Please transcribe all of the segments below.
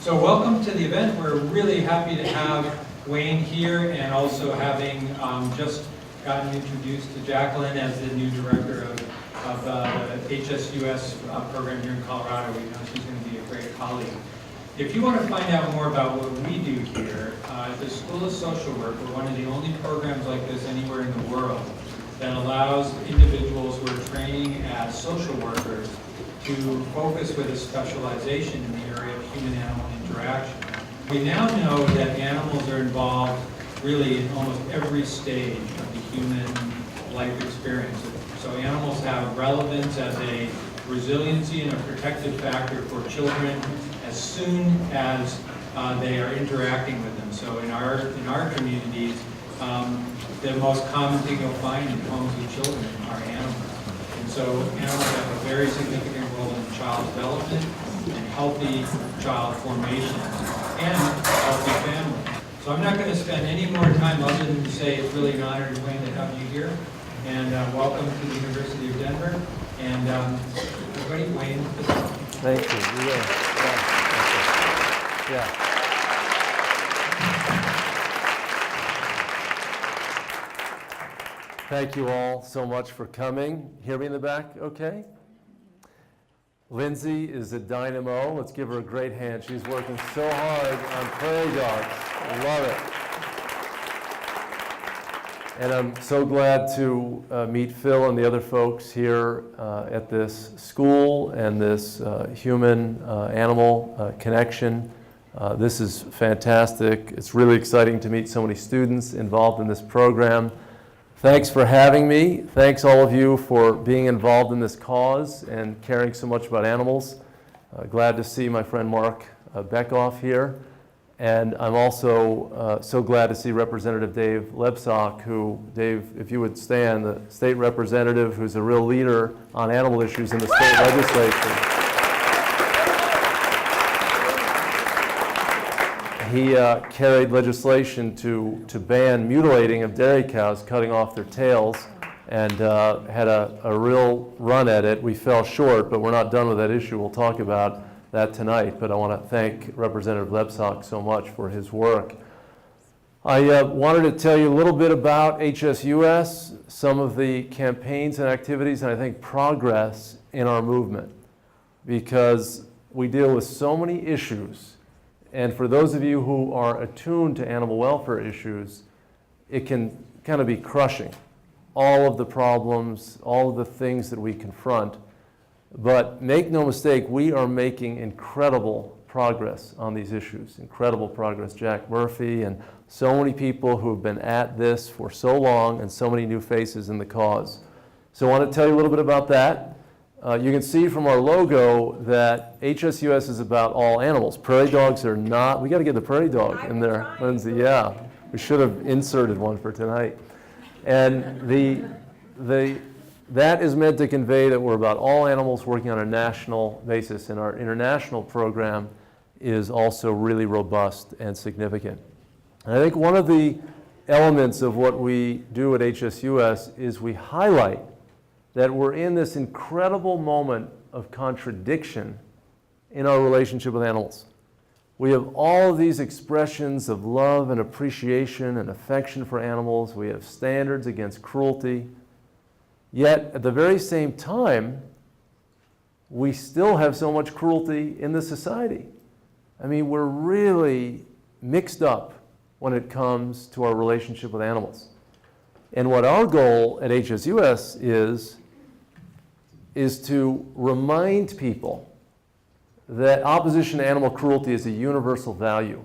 So welcome to the event. We're really happy to have Wayne here, and also having just gotten introduced to Jacquelyn as the new director of the HSUS program here in Colorado. We know she's going to be a great colleague. If you want to find out more about what we do here, the School of Social Work, we're one of the only programs like this anywhere in the world that allows individuals who are training as social workers to focus with a specialization in the area of human-animal interaction. We now know that animals are involved really in almost every stage of the human life experience. So animals have relevance as a resiliency and a protective factor for children as soon as they are interacting with them. So in our communities, the most common thing you'll find in homes with children are animals. And so animals have a very significant role in child development and healthy child formation and healthy family. So I'm not going to spend any more time other than to say it's really an honor, Wayne, to have you here. And welcome to the University of Denver. And everybody, Wayne. Thank you. Yeah. Thank you all so much for coming. Hear me in the back okay? Lindsay is a dynamo. Let's give her a great hand. She's working so hard on prairie dogs. I love it. And I'm so glad to meet Phil and the other folks here at this school and this human-animal connection. This is fantastic. It's really exciting to meet so many students involved in this program. Thanks for having me. Thanks all of you for being involved in this cause and caring so much about animals. Glad to see my friend Mark Beckoff here. And I'm also so glad to see Representative Dave Lebsock, who, Dave, if you would stand, the state representative who's a real leader on animal issues in the state legislature. He carried legislation to ban mutilating of dairy cows, cutting off their tails, and had a real run at it. We fell short, but we're not done with that issue. We'll talk about that tonight, but I want to thank Representative Lebsock so much for his work. I wanted to tell you a little bit about HSUS, some of the campaigns and activities, and I think progress in our movement, because we deal with so many issues. And for those of you who are attuned to animal welfare issues, it can kind of be crushing. All of the problems, all of the things that we confront. But make no mistake, we are making incredible progress on these issues. Incredible progress. Jack Murphy and so many people who have been at this for so long, and so many new faces in the cause. So I want to tell you a little bit about that. You can see from our logo that HSUS is about all animals. Prairie dogs are not, we got to get the prairie dog in there, Lindsay. Yeah, we should have inserted one for tonight. And that is meant to convey that we're about all animals working on a national basis, and our international program is also really robust and significant. And I think one of the elements of what we do at HSUS is we highlight that we're in this incredible moment of contradiction in our relationship with animals. We have all of these expressions of love and appreciation and affection for animals. We have standards against cruelty. Yet, at the very same time, we still have so much cruelty in the society. I mean, we're really mixed up when it comes to our relationship with animals. And what our goal at HSUS is to remind people that opposition to animal cruelty is a universal value.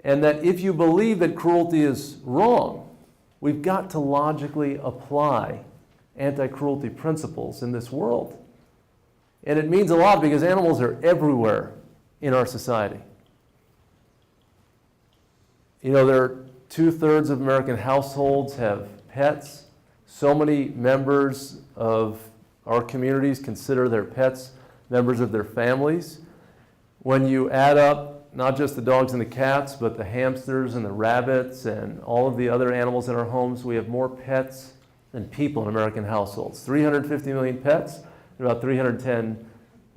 And that if you believe that cruelty is wrong, we've got to logically apply anti-cruelty principles in this world. And it means a lot because animals are everywhere in our society. You know, there are 2/3 of American households have pets. So many members of our communities consider their pets members of their families. When you add up not just the dogs and the cats, but the hamsters and the rabbits and all of the other animals in our homes, we have more pets than people in American households. 350 million pets, and about 310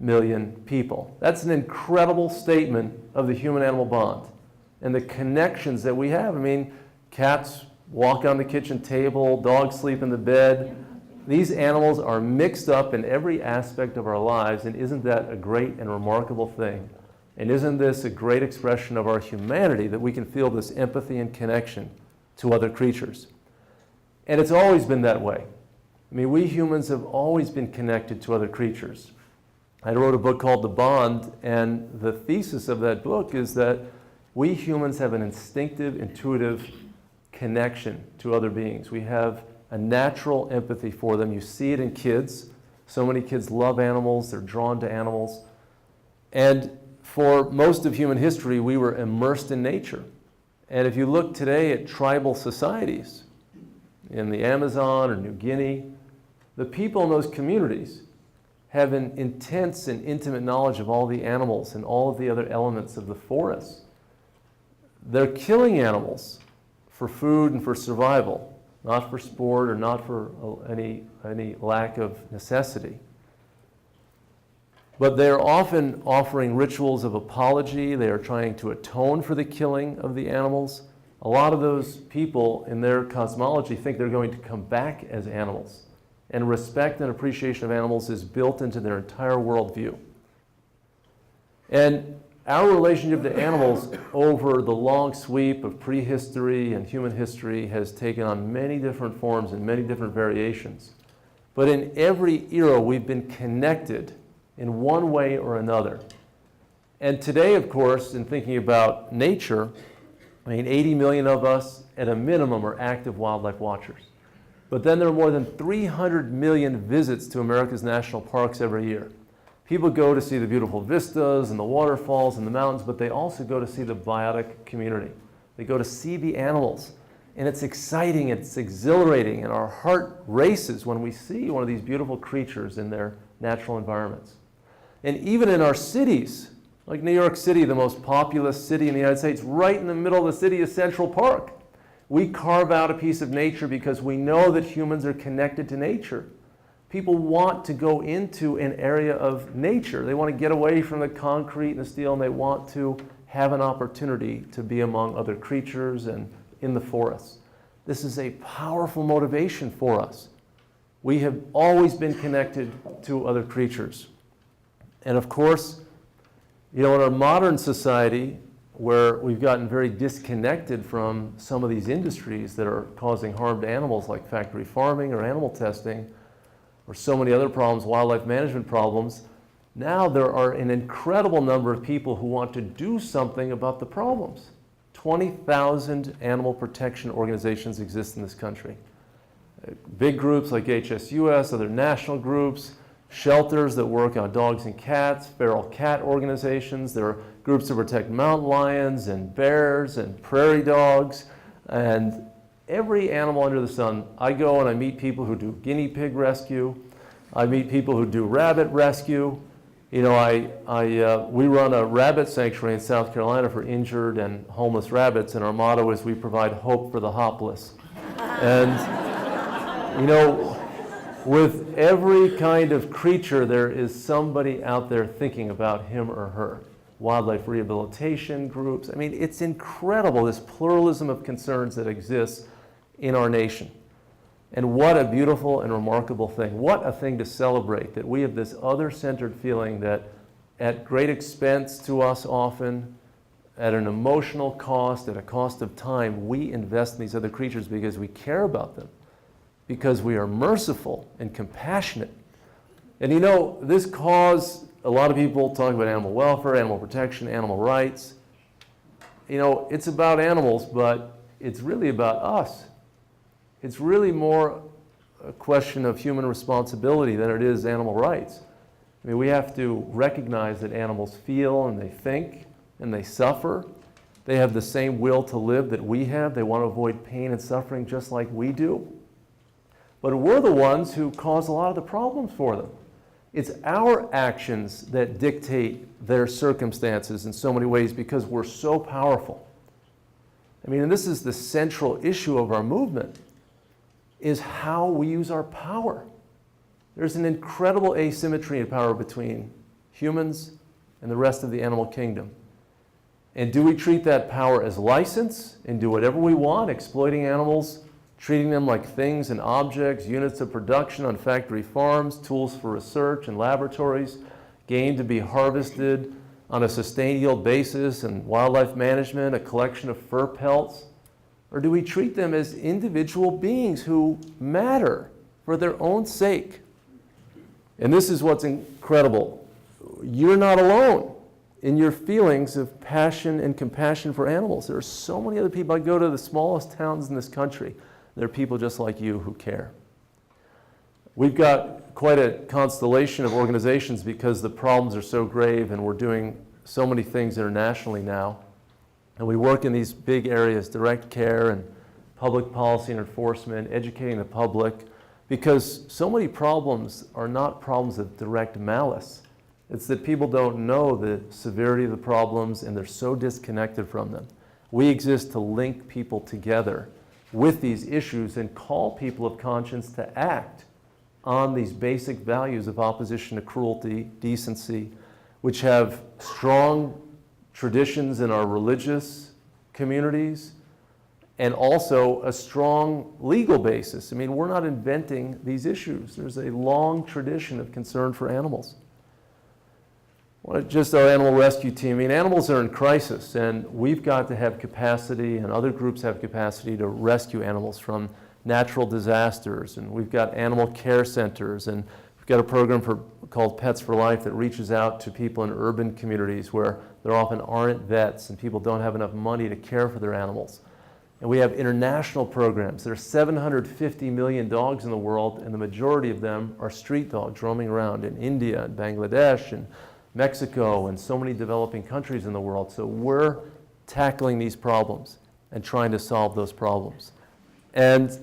million people. That's an incredible statement of the human-animal bond and the connections that we have. I mean, cats walk on the kitchen table, dogs sleep in the bed. These animals are mixed up in every aspect of our lives, and isn't that a great and remarkable thing? And isn't this a great expression of our humanity, that we can feel this empathy and connection to other creatures? And it's always been that way. I mean, we humans have always been connected to other creatures. I wrote a book called The Bond, and the thesis of that book is that we humans have an instinctive, intuitive connection to other beings. We have a natural empathy for them. You see it in kids. So many kids love animals, they're drawn to animals. And for most of human history, we were immersed in nature. And if you look today at tribal societies in the Amazon or New Guinea, the people in those communities have an intense and intimate knowledge of all the animals and all of the other elements of the forest. They're killing animals for food and for survival, not for sport or not for any lack of necessity. But they're often offering rituals of apology. They are trying to atone for the killing of the animals. A lot of those people in their cosmology think they're going to come back as animals. And respect and appreciation of animals is built into their entire worldview. And our relationship to animals over the long sweep of prehistory and human history has taken on many different forms and many different variations. But in every era, we've been connected in one way or another. And today, of course, in thinking about nature, I mean, 80 million of us at a minimum are active wildlife watchers. But then there are more than 300 million visits to America's national parks every year. People go to see the beautiful vistas and the waterfalls and the mountains, but they also go to see the biotic community. They go to see the animals. And it's exciting, it's exhilarating, and our heart races when we see one of these beautiful creatures in their natural environments. And even in our cities, like New York City, the most populous city in the United States, right in the middle of the city is Central Park. We carve out a piece of nature because we know that humans are connected to nature. People want to go into an area of nature. They want to get away from the concrete and the steel, and they want to have an opportunity to be among other creatures and in the forests. This is a powerful motivation for us. We have always been connected to other creatures. And of course, you know, in our modern society, where we've gotten very disconnected from some of these industries that are causing harm to animals, like factory farming or animal testing, or so many other problems, wildlife management problems, now there are an incredible number of people who want to do something about the problems. 20,000 animal protection organizations exist in this country. Big groups like HSUS, other national groups, shelters that work on dogs and cats, feral cat organizations. There are groups that protect mountain lions and bears and prairie dogs and every animal under the sun. I go and I meet people who do guinea pig rescue. I meet people who do rabbit rescue. You know, we run a rabbit sanctuary in South Carolina for injured and homeless rabbits, and our motto is we provide hope for the hopless. And, you know, with every kind of creature, there is somebody out there thinking about him or her. Wildlife rehabilitation groups. I mean, it's incredible, this pluralism of concerns that exists in our nation. And what a beautiful and remarkable thing. What a thing to celebrate, that we have this other-centered feeling that at great expense to us often, at an emotional cost, at a cost of time, we invest in these other creatures because we care about them, because we are merciful and compassionate. And you know, this cause, a lot of people talk about animal welfare, animal protection, animal rights. You know, it's about animals, but it's really about us. It's really more a question of human responsibility than it is animal rights. I mean, we have to recognize that animals feel and they think and they suffer. They have the same will to live that we have. They want to avoid pain and suffering just like we do. But we're the ones who cause a lot of the problems for them. It's our actions that dictate their circumstances in so many ways because we're so powerful. I mean, and this is the central issue of our movement, is how we use our power. There's an incredible asymmetry in power between humans and the rest of the animal kingdom. And do we treat that power as license and do whatever we want, exploiting animals, treating them like things and objects, units of production on factory farms, tools for research and laboratories, game to be harvested on a sustained yield basis and wildlife management, a collection of fur pelts? Or do we treat them as individual beings who matter for their own sake? And this is what's incredible. You're not alone in your feelings of passion and compassion for animals. There are so many other people. I go to the smallest towns in this country. There are people just like you who care. We've got quite a constellation of organizations because the problems are so grave and we're doing so many things internationally now. And we work in these big areas, direct care and public policy and enforcement, educating the public, because so many problems are not problems of direct malice. It's that people don't know the severity of the problems and they're so disconnected from them. We exist to link people together with these issues and call people of conscience to act on these basic values of opposition to cruelty, decency, which have strong traditions in our religious communities and also a strong legal basis. I mean, we're not inventing these issues. There's a long tradition of concern for animals. Just our animal rescue team, I mean, animals are in crisis, and we've got to have capacity, and other groups have capacity to rescue animals from natural disasters, and we've got animal care centers, and we've got a program called Pets for Life that reaches out to people in urban communities where there often aren't vets and people don't have enough money to care for their animals. And we have international programs. There are 750 million dogs in the world, and the majority of them are street dogs roaming around in India and Bangladesh and Mexico and so many developing countries in the world. So we're tackling these problems and trying to solve those problems. And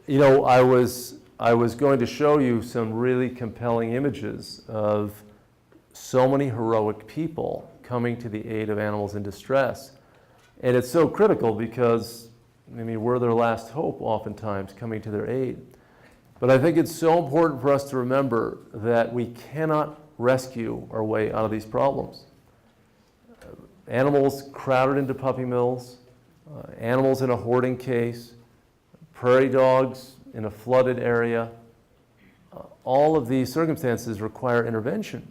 you know, I was going to show you some really compelling images of so many heroic people coming to the aid of animals in distress. And it's so critical because, I mean, we're their last hope oftentimes, coming to their aid. But I think it's so important for us to remember that we cannot rescue our way out of these problems. Animals crowded into puppy mills, animals in a hoarding case, prairie dogs in a flooded area. All of these circumstances require intervention.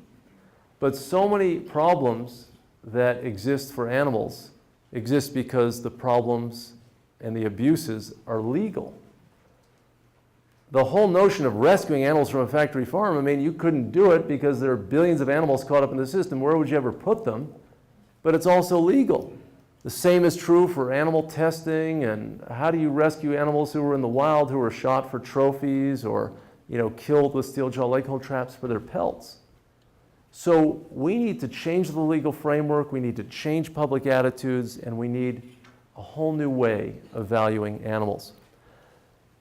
But so many problems that exist for animals exist because the problems and the abuses are legal. The whole notion of rescuing animals from a factory farm, I mean, you couldn't do it because there are billions of animals caught up in the system. Where would you ever put them? But it's also legal. The same is true for animal testing, and how do you rescue animals who were in the wild, who were shot for trophies or, you know, killed with steel jaw leghorn traps for their pelts? So we need to change the legal framework, we need to change public attitudes, and we need a whole new way of valuing animals.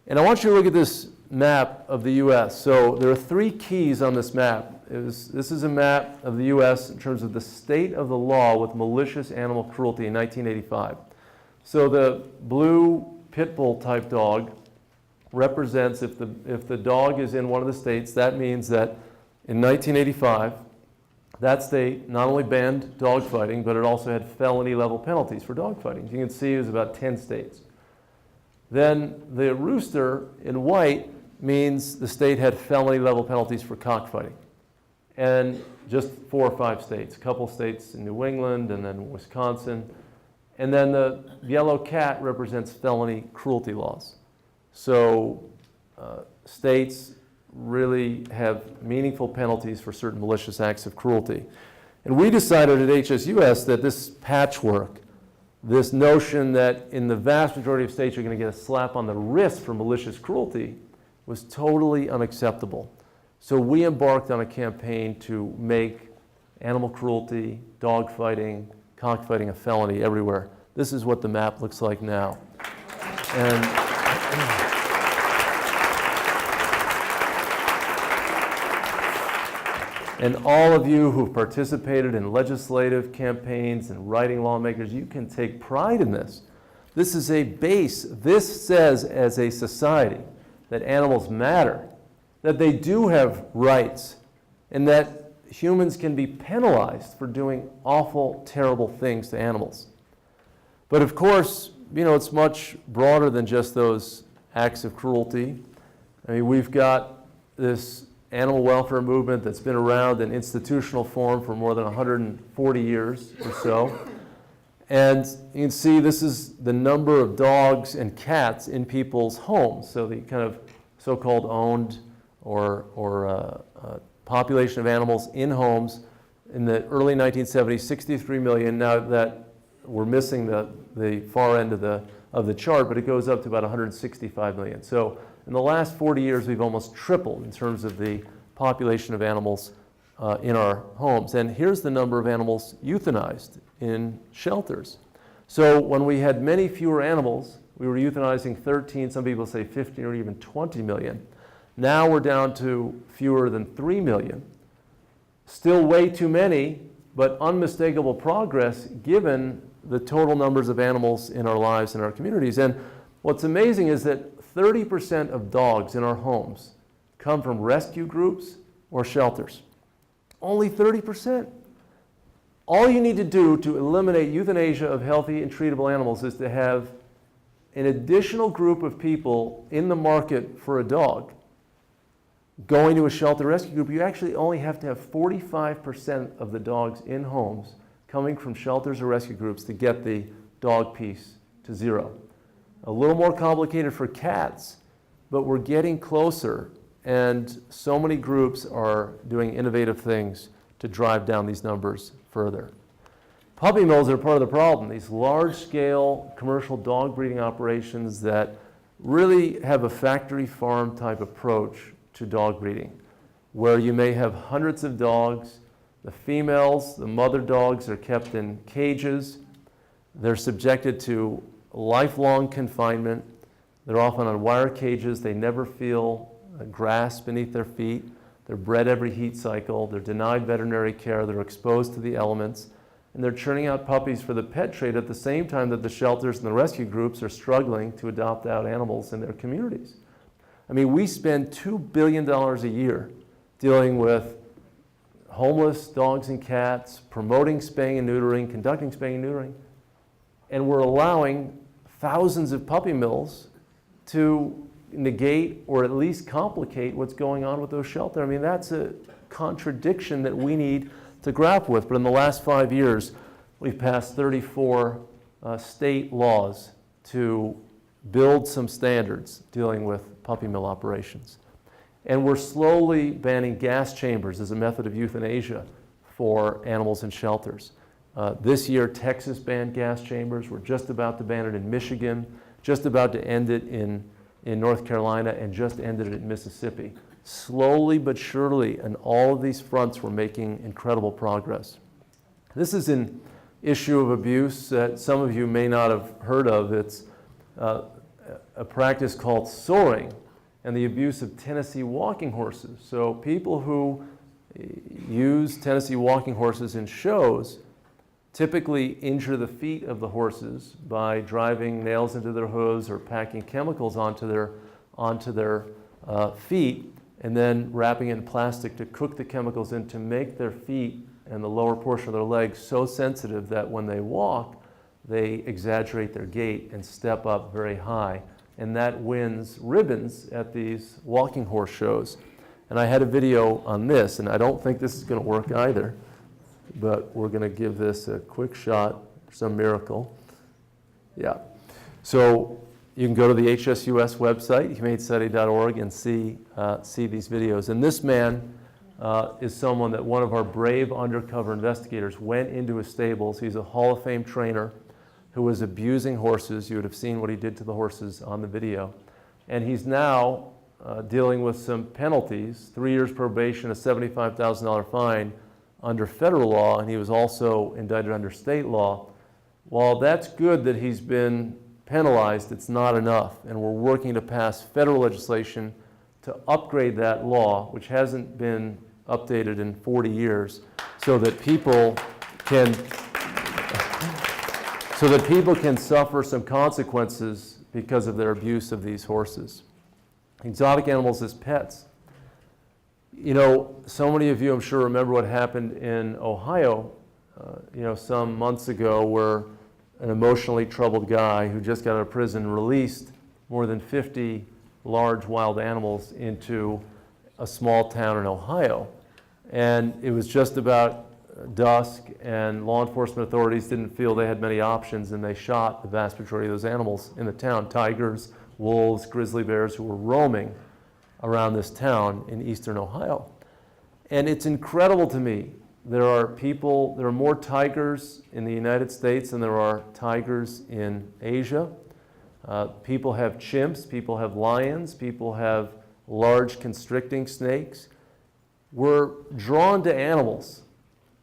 And I want you to look at this map of the U.S. So there are 3 keys on this map. This is a map of the U.S. in terms of the state of the law with malicious animal cruelty in 1985. So the blue pit bull type dog represents, if the dog is in one of the states, that means that in 1985, that state not only banned dog fighting, but it also had felony level penalties for dog fighting. You can see it was about 10 states. Then the rooster in white means the state had felony level penalties for cockfighting. And just 4 or 5 states, a couple states in New England and then Wisconsin. And then the yellow cat represents felony cruelty laws. So states really have meaningful penalties for certain malicious acts of cruelty. And we decided at HSUS that this patchwork, this notion that in the vast majority of states you're going to get a slap on the wrist for malicious cruelty, was totally unacceptable. So we embarked on a campaign to make animal cruelty, dog fighting, cockfighting a felony everywhere. This is what the map looks like now. And all of you who've participated in legislative campaigns and writing lawmakers, you can take pride in this. This is a base. This says, as a society, that animals matter, that they do have rights, and that humans can be penalized for doing awful, terrible things to animals. But of course, it's much broader than just those acts of cruelty. I mean, we've got this animal welfare movement that's been around in institutional form for more than 140 years or so. And you can see this is the number of dogs and cats in people's homes. So the kind of so-called owned or population of animals in homes. In the early 1970s, 63 million. Now that we're missing the far end of the chart, but it goes up to about 165 million. So in the last 40 years, we've almost tripled in terms of the population of animals in our homes. And here's the number of animals euthanized in shelters. So when we had many fewer animals, we were euthanizing 13, some people say 15 or even 20 million. Now we're down to fewer than 3 million. Still way too many, but unmistakable progress given the total numbers of animals in our lives and our communities. And what's amazing is that 30% of dogs in our homes come from rescue groups or shelters. Only 30%. All you need to do to eliminate euthanasia of healthy and treatable animals is to have an additional group of people in the market for a dog going to a shelter rescue group. You actually only have to have 45% of the dogs in homes coming from shelters or rescue groups to get the dog piece to zero. A little more complicated for cats, but we're getting closer, and so many groups are doing innovative things to drive down these numbers further. Puppy mills are part of the problem. These large-scale commercial dog breeding operations that really have a factory farm type approach to dog breeding, where you may have hundreds of dogs. The females, the mother dogs, are kept in cages. They're subjected to lifelong confinement. They're often on wire cages. They never feel grass beneath their feet. They're bred every heat cycle. They're denied veterinary care. They're exposed to the elements. And they're churning out puppies for the pet trade at the same time that the shelters and the rescue groups are struggling to adopt out animals in their communities. I mean, we spend $2 billion a year dealing with homeless dogs and cats, promoting spaying and neutering, conducting spaying and neutering, and we're allowing thousands of puppy mills to negate or at least complicate what's going on with those shelters. I mean, that's a contradiction that we need to grapple with. But in the last 5 years, we've passed 34 state laws to build some standards dealing with puppy mill operations. And we're slowly banning gas chambers as a method of euthanasia for animals in shelters. This year, Texas banned gas chambers. We're just about to ban it in Michigan, just about to end it in North Carolina, and just ended it in Mississippi. Slowly but surely, on all of these fronts, we're making incredible progress. This is an issue of abuse that some of you may not have heard of. It's a practice called soring and the abuse of Tennessee walking horses. So people who use Tennessee walking horses in shows typically injure the feet of the horses by driving nails into their hooves or packing chemicals onto their feet and then wrapping it in plastic to cook the chemicals in to make their feet and the lower portion of their legs so sensitive that when they walk, they exaggerate their gait and step up very high. And that wins ribbons at these walking horse shows. And I had a video on this, and I don't think this is going to work either, but we're going to give this a quick shot, some miracle. Yeah. So you can go to the HSUS website, humanesociety.org, and see these videos. And this man is someone that one of our brave undercover investigators went into his stables. He's a Hall of Fame trainer who was abusing horses. You would have seen what he did to the horses on the video. And he's now dealing with some penalties, 3 years probation, a $75,000 fine under federal law, and he was also indicted under state law. While that's good that he's been penalized, it's not enough, and we're working to pass federal legislation to upgrade that law, which hasn't been updated in 40 years, so that people can suffer some consequences because of their abuse of these horses. Exotic animals as pets. You know, so many of you, I'm sure, remember what happened in Ohio, some months ago, where an emotionally troubled guy who just got out of prison released more than 50 large wild animals into a small town in Ohio. And it was just about dusk, and law enforcement authorities didn't feel they had many options, and they shot the vast majority of those animals in the town: tigers, wolves, grizzly bears, who were roaming around this town in eastern Ohio. And it's incredible to me. There are more tigers in the United States than there are tigers in Asia. People have chimps, people have lions, people have large constricting snakes. We're drawn to animals,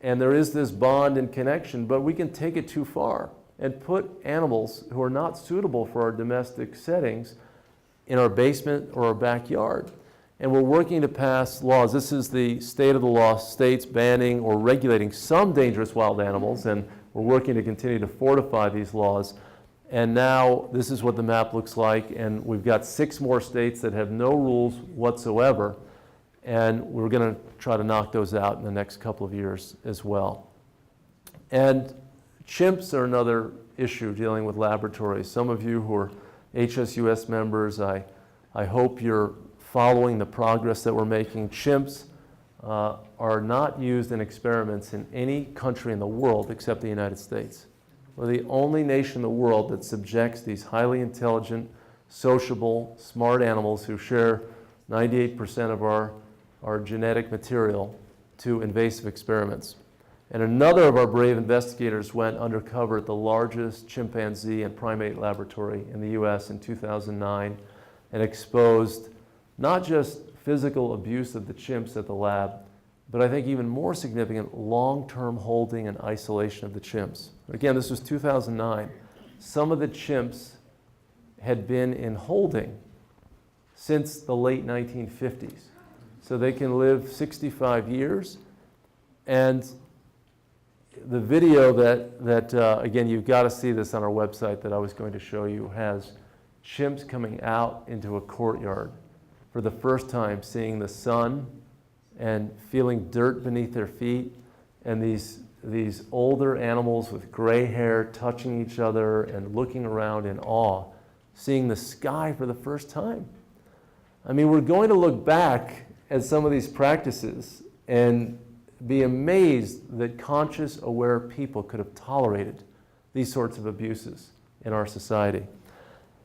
and there is this bond and connection, but we can take it too far and put animals who are not suitable for our domestic settings in our basement or our backyard. And we're working to pass laws. This is the state of the law, states banning or regulating some dangerous wild animals, and we're working to continue to fortify these laws. And now this is what the map looks like, and we've got 6 more states that have no rules whatsoever, and we're going to try to knock those out in the next couple of years as well. And chimps are another issue dealing with laboratories. Some of you who are HSUS members, I hope you're following the progress that we're making. Chimps are not used in experiments in any country in the world except the United States. We're the only nation in the world that subjects these highly intelligent, sociable, smart animals who share 98% of our genetic material to invasive experiments. And another of our brave investigators went undercover at the largest chimpanzee and primate laboratory in the US in 2009 and exposed not just physical abuse of the chimps at the lab, but I think even more significant, long-term holding and isolation of the chimps. Again, this was 2009. Some of the chimps had been in holding since the late 1950s. So they can live 65 years. And the video that again, you've got to see this on our website that I was going to show you, has chimps coming out into a courtyard for the first time, seeing the sun and feeling dirt beneath their feet, and these older animals with gray hair touching each other and looking around in awe, seeing the sky for the first time. I mean, we're going to look back at some of these practices and be amazed that conscious, aware people could have tolerated these sorts of abuses in our society.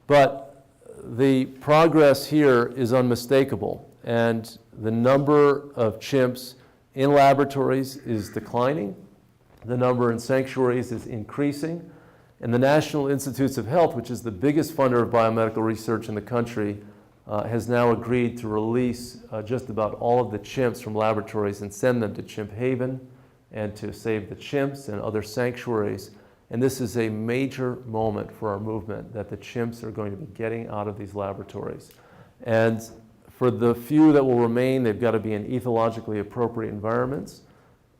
But the progress here is unmistakable, and the number of chimps in laboratories is declining. The number in sanctuaries is increasing, and the National Institutes of Health, which is the biggest funder of biomedical research in the country, has now agreed to release just about all of the chimps from laboratories and send them to Chimp Haven and to Save the Chimps and other sanctuaries. And this is a major moment for our movement, that the chimps are going to be getting out of these laboratories. And for the few that will remain, they've got to be in ethologically appropriate environments.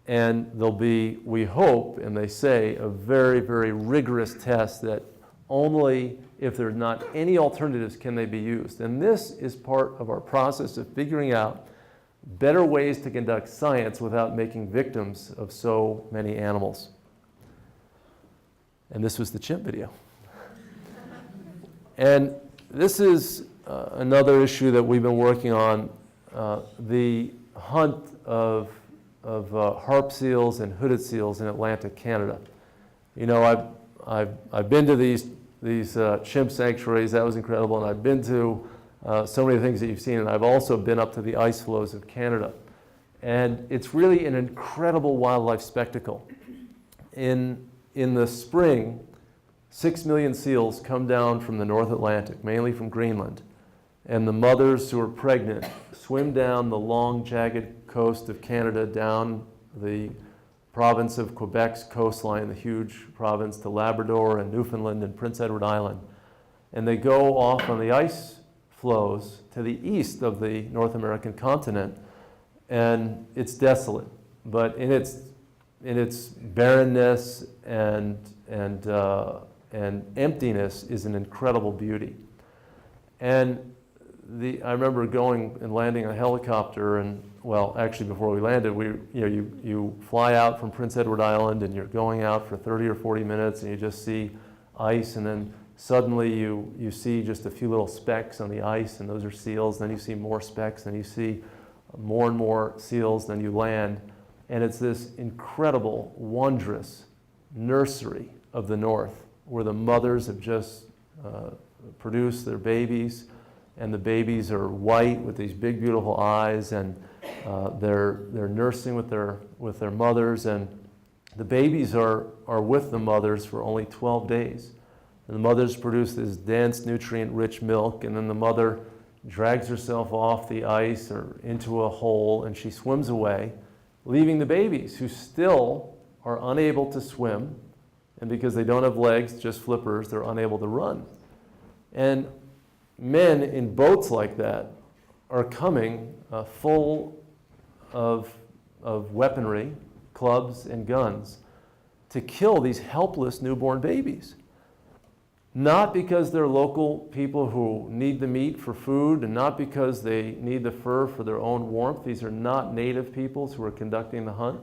And there'll be, we hope, and they say, a very, very rigorous test that only if there's not any alternatives can they be used. And this is part of our process of figuring out better ways to conduct science without making victims of so many animals. And this was the chimp video. And this is another issue that we've been working on, the hunt of harp seals and hooded seals in Atlantic Canada. You know, I've been to these chimp sanctuaries. That was incredible. And I've been to so many things that you've seen, and I've also been up to the ice floes of Canada. And it's really an incredible wildlife spectacle. In the spring, 6 million seals come down from the North Atlantic, mainly from Greenland. And the mothers who are pregnant swim down the long, jagged coast of Canada, down the province of Quebec's coastline, the huge province, to Labrador and Newfoundland and Prince Edward Island. And they go off on the ice floes to the east of the North American continent, and it's desolate. But in its barrenness and emptiness is an incredible beauty. And I remember going and landing a helicopter, and well, actually before we landed, you fly out from Prince Edward Island and you're going out for 30 or 40 minutes and you just see ice, and then suddenly you see just a few little specks on the ice, and those are seals. Then you see more specks, then you see more and more seals, then you land. And it's this incredible, wondrous nursery of the North where the mothers have just produced their babies, and the babies are white with these big, beautiful eyes, and they're nursing with their mothers, and the babies are with the mothers for only 12 days. And the mothers produce this dense, nutrient-rich milk, and then the mother drags herself off the ice or into a hole, and she swims away, leaving the babies, who still are unable to swim, and because they don't have legs, just flippers, they're unable to run. And men in boats like that are coming full of weaponry, clubs and guns, to kill these helpless newborn babies. Not because they're local people who need the meat for food, and not because they need the fur for their own warmth. These are not native peoples who are conducting the hunt.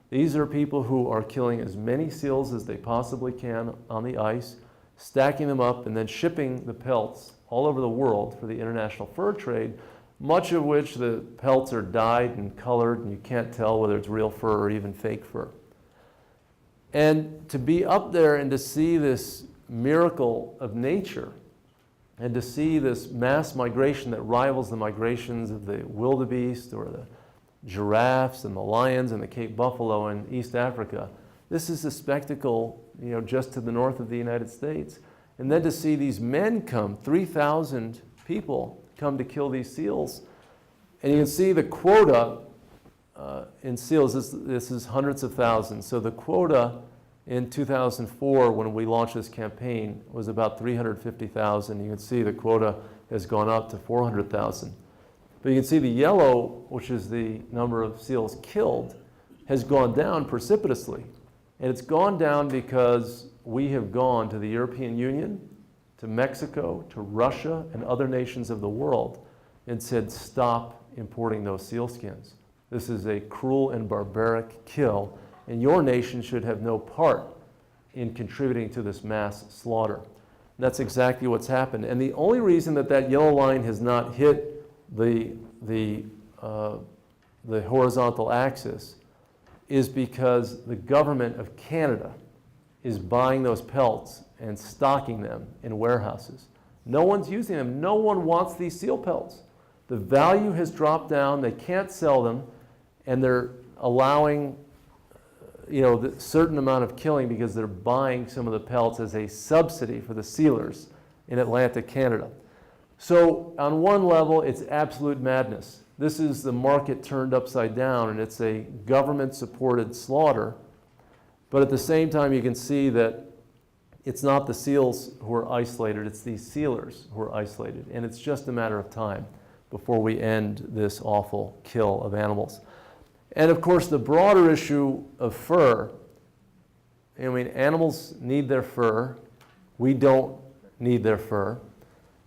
These are people who are killing as many seals as they possibly can on the ice, stacking them up, and then shipping the pelts all over the world for the international fur trade, much of which the pelts are dyed and colored, and you can't tell whether it's real fur or even fake fur. And to be up there and to see this miracle of nature, and to see this mass migration that rivals the migrations of the wildebeest or the giraffes and the lions and the Cape buffalo in East Africa, this is a spectacle, just to the north of the United States. And then to see these men come, 3,000 people come to kill these seals. And you can see the quota in seals, this is hundreds of thousands. So the quota in 2004, when we launched this campaign, was about 350,000. You can see the quota has gone up to 400,000. But you can see the yellow, which is the number of seals killed, has gone down precipitously. And it's gone down because we have gone to the European Union, to Mexico, to Russia, and other nations of the world and said, stop importing those seal skins. This is a cruel and barbaric kill, and your nation should have no part in contributing to this mass slaughter. And that's exactly what's happened. And the only reason that yellow line has not hit the horizontal axis is because the government of Canada is buying those pelts and stocking them in warehouses. No one's using them. No one wants these seal pelts. The value has dropped down. They can't sell them, and they're allowing the certain amount of killing because they're buying some of the pelts as a subsidy for the sealers in Atlantic Canada. So on one level, it's absolute madness. This is the market turned upside down, and it's a government-supported slaughter. But at the same time, you can see that it's not the seals who are isolated, it's these sealers who are isolated. And it's just a matter of time before we end this awful kill of animals. And of course, the broader issue of fur, animals need their fur. We don't need their fur.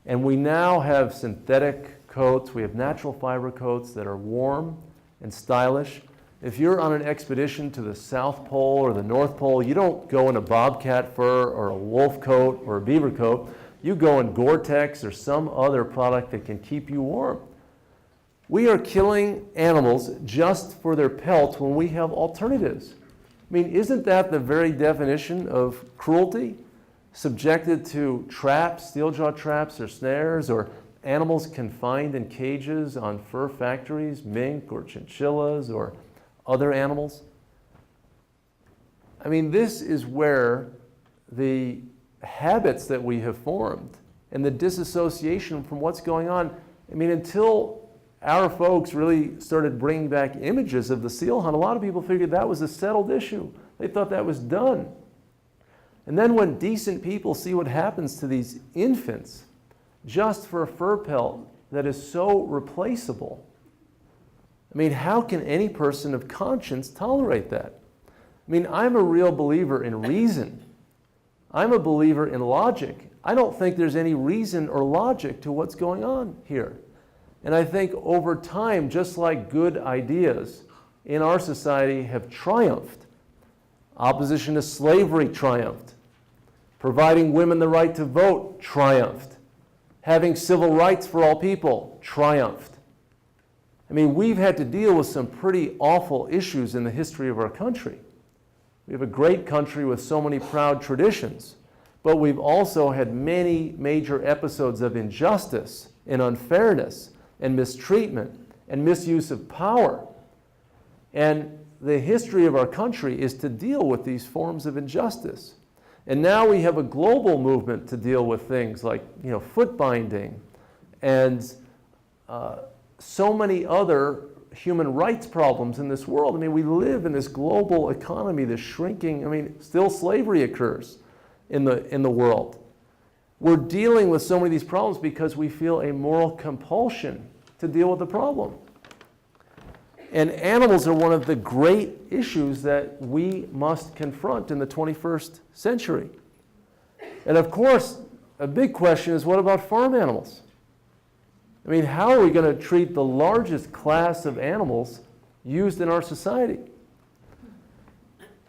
And we now have synthetic coats. We have natural fiber coats that are warm and stylish. If you're on an expedition to the South Pole or the North Pole, you don't go in a bobcat fur or a wolf coat or a beaver coat. You go in Gore-Tex or some other product that can keep you warm. We are killing animals just for their pelts when we have alternatives. Isn't that the very definition of cruelty? Subjected to traps, steel jaw traps or snares, or animals confined in cages on fur factories, mink or chinchillas or other animals. This is where the habits that we have formed and the disassociation from what's going on, until our folks really started bringing back images of the seal hunt, a lot of people figured that was a settled issue. They thought that was done. And then when decent people see what happens to these infants just for a fur pelt that is so replaceable, how can any person of conscience tolerate that? I'm a real believer in reason. I'm a believer in logic. I don't think there's any reason or logic to what's going on here. And I think over time, just like good ideas in our society have triumphed, opposition to slavery triumphed, providing women the right to vote triumphed, having civil rights for all people triumphed. I mean, we've had to deal with some pretty awful issues in the history of our country. We have a great country with so many proud traditions, but we've also had many major episodes of injustice and unfairness and mistreatment and misuse of power. And the history of our country is to deal with these forms of injustice. And now we have a global movement to deal with things like, foot binding and so many other human rights problems in this world. I mean, we live in this global economy, this shrinking, still slavery occurs in the world. We're dealing with so many of these problems because we feel a moral compulsion to deal with the problem. And animals are one of the great issues that we must confront in the 21st century. And of course, a big question is, what about farm animals? I mean, how are we going to treat the largest class of animals used in our society?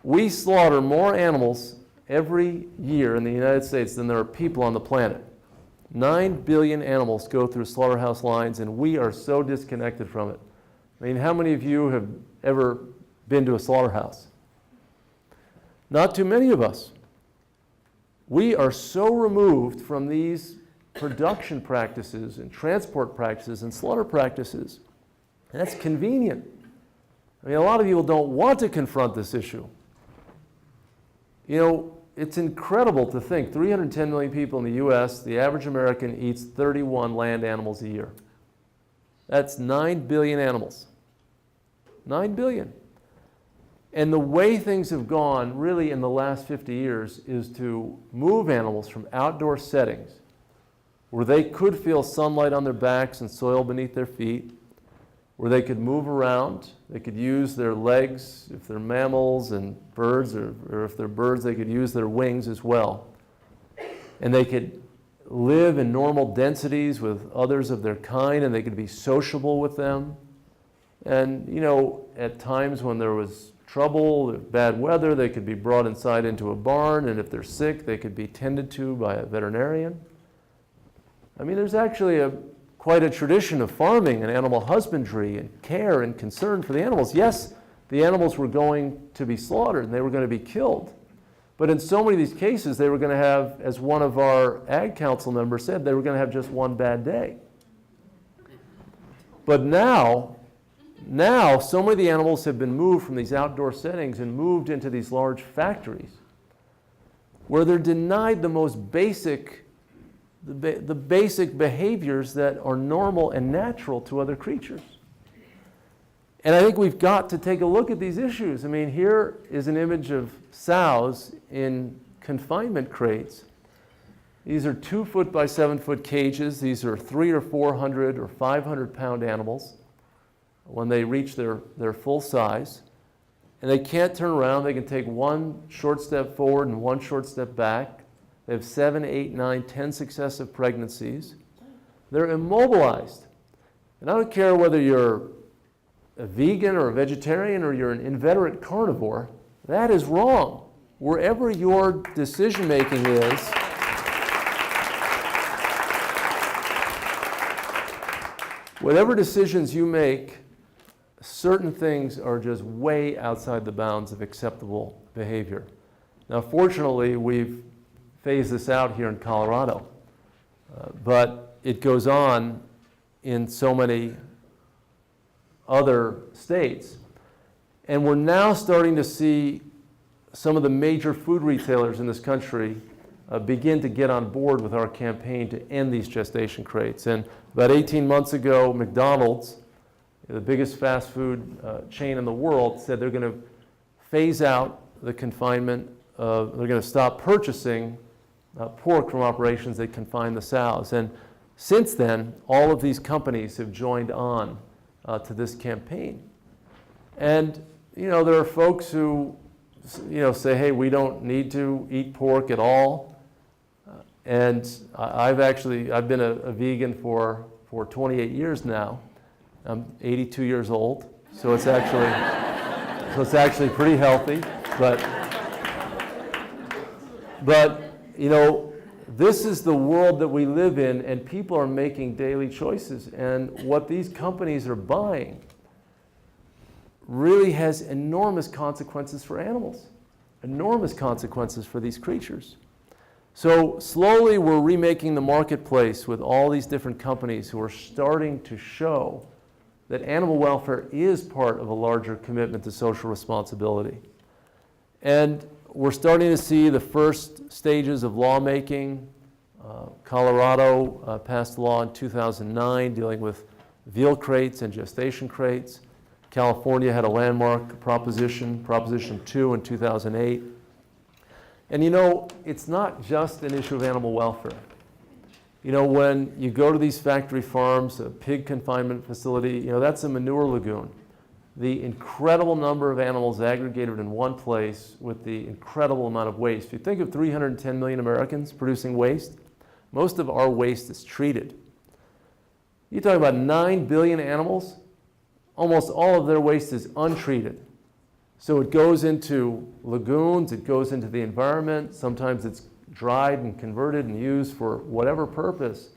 We slaughter more animals every year in the United States than there are people on the planet. 9 billion animals go through slaughterhouse lines, and we are so disconnected from it. I mean, how many of you have ever been to a slaughterhouse? Not too many of us. We are so removed from these production practices and transport practices and slaughter practices. And that's convenient. I mean, a lot of people don't want to confront this issue. It's incredible to think 310 million people in the US, the average American eats 31 land animals a year. That's 9 billion animals. 9 billion. And the way things have gone really in the last 50 years is to move animals from outdoor settings where they could feel sunlight on their backs and soil beneath their feet, where they could move around, they could use their legs, if they're mammals and birds, or if they're birds, they could use their wings as well. And they could live in normal densities with others of their kind, and they could be sociable with them. And, at times when there was trouble, bad weather, they could be brought inside into a barn, and if they're sick, they could be tended to by a veterinarian. There's actually quite a tradition of farming and animal husbandry and care and concern for the animals. Yes, the animals were going to be slaughtered and they were going to be killed. But in so many of these cases, they were going to have, as one of our Ag Council members said, they were going to have just one bad day. But now, so many of the animals have been moved from these outdoor settings and moved into these large factories where they're denied the most basic the basic behaviors that are normal and natural to other creatures. And I think we've got to take a look at these issues. Here is an image of sows in confinement crates. These are 2-foot by 7-foot cages. These are 300 or 400 or 500-pound animals when they reach their full size. And they can't turn around. They can take one short step forward and one short step back. They have 7, 8, 9, 10 successive pregnancies. They're immobilized. And I don't care whether you're a vegan or a vegetarian or you're an inveterate carnivore, that is wrong. Wherever your decision making is, whatever decisions you make, certain things are just way outside the bounds of acceptable behavior. Now, fortunately, we've phase this out here in Colorado, but it goes on in so many other states. And we're now starting to see some of the major food retailers in this country begin to get on board with our campaign to end these gestation crates. And about 18 months ago, McDonald's, the biggest fast food chain in the world, said they're going to phase out the confinement, they're going to stop purchasing pork from operations that confine the sows. And since then, all of these companies have joined on to this campaign. And, there are folks who say, hey, we don't need to eat pork at all. And I've been a vegan for 28 years now. I'm 82 years old, so it's actually pretty healthy. But this is the world that we live in, and people are making daily choices. And what these companies are buying really has enormous consequences for animals, enormous consequences for these creatures. So slowly we're remaking the marketplace with all these different companies who are starting to show that animal welfare is part of a larger commitment to social responsibility. And we're starting to see the first stages of lawmaking. Colorado passed a law in 2009 dealing with veal crates and gestation crates. California had a landmark Proposition 2 in 2008. And it's not just an issue of animal welfare. When you go to these factory farms, a pig confinement facility, that's a manure lagoon. The incredible number of animals aggregated in one place with the incredible amount of waste. If you think of 310 million Americans producing waste, most of our waste is treated. You talk about 9 billion animals, almost all of their waste is untreated. So it goes into lagoons, it goes into the environment, sometimes it's dried and converted and used for whatever purpose.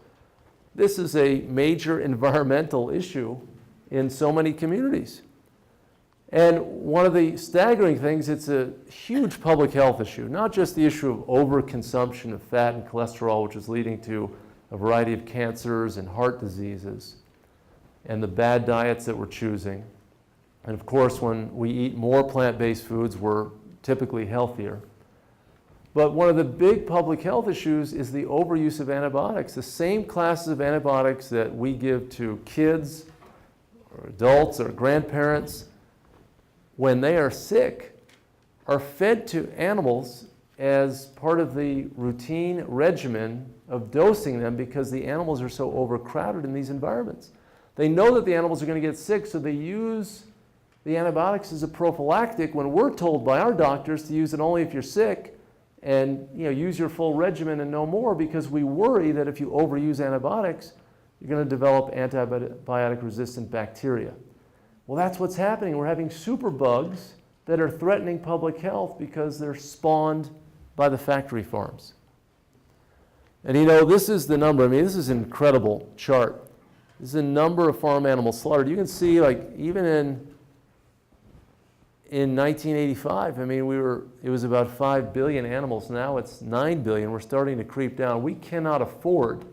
This is a major environmental issue in so many communities. And one of the staggering things, it's a huge public health issue, not just the issue of overconsumption of fat and cholesterol, which is leading to a variety of cancers and heart diseases, and the bad diets that we're choosing. And of course, when we eat more plant-based foods, we're typically healthier. But one of the big public health issues is the overuse of antibiotics. The same classes of antibiotics that we give to kids or adults or grandparents, when they are sick, are fed to animals as part of the routine regimen of dosing them because the animals are so overcrowded in these environments. They know that the animals are going to get sick, so they use the antibiotics as a prophylactic when we're told by our doctors to use it only if you're sick and use your full regimen and no more, because we worry that if you overuse antibiotics, you're going to develop antibiotic-resistant bacteria. Well, that's what's happening. We're having superbugs that are threatening public health because they're spawned by the factory farms. And this is the number. This is an incredible chart. This is the number of farm animals slaughtered. You can see, even in 1985, it was about 5 billion animals. Now it's 9 billion. We're starting to creep down. We cannot afford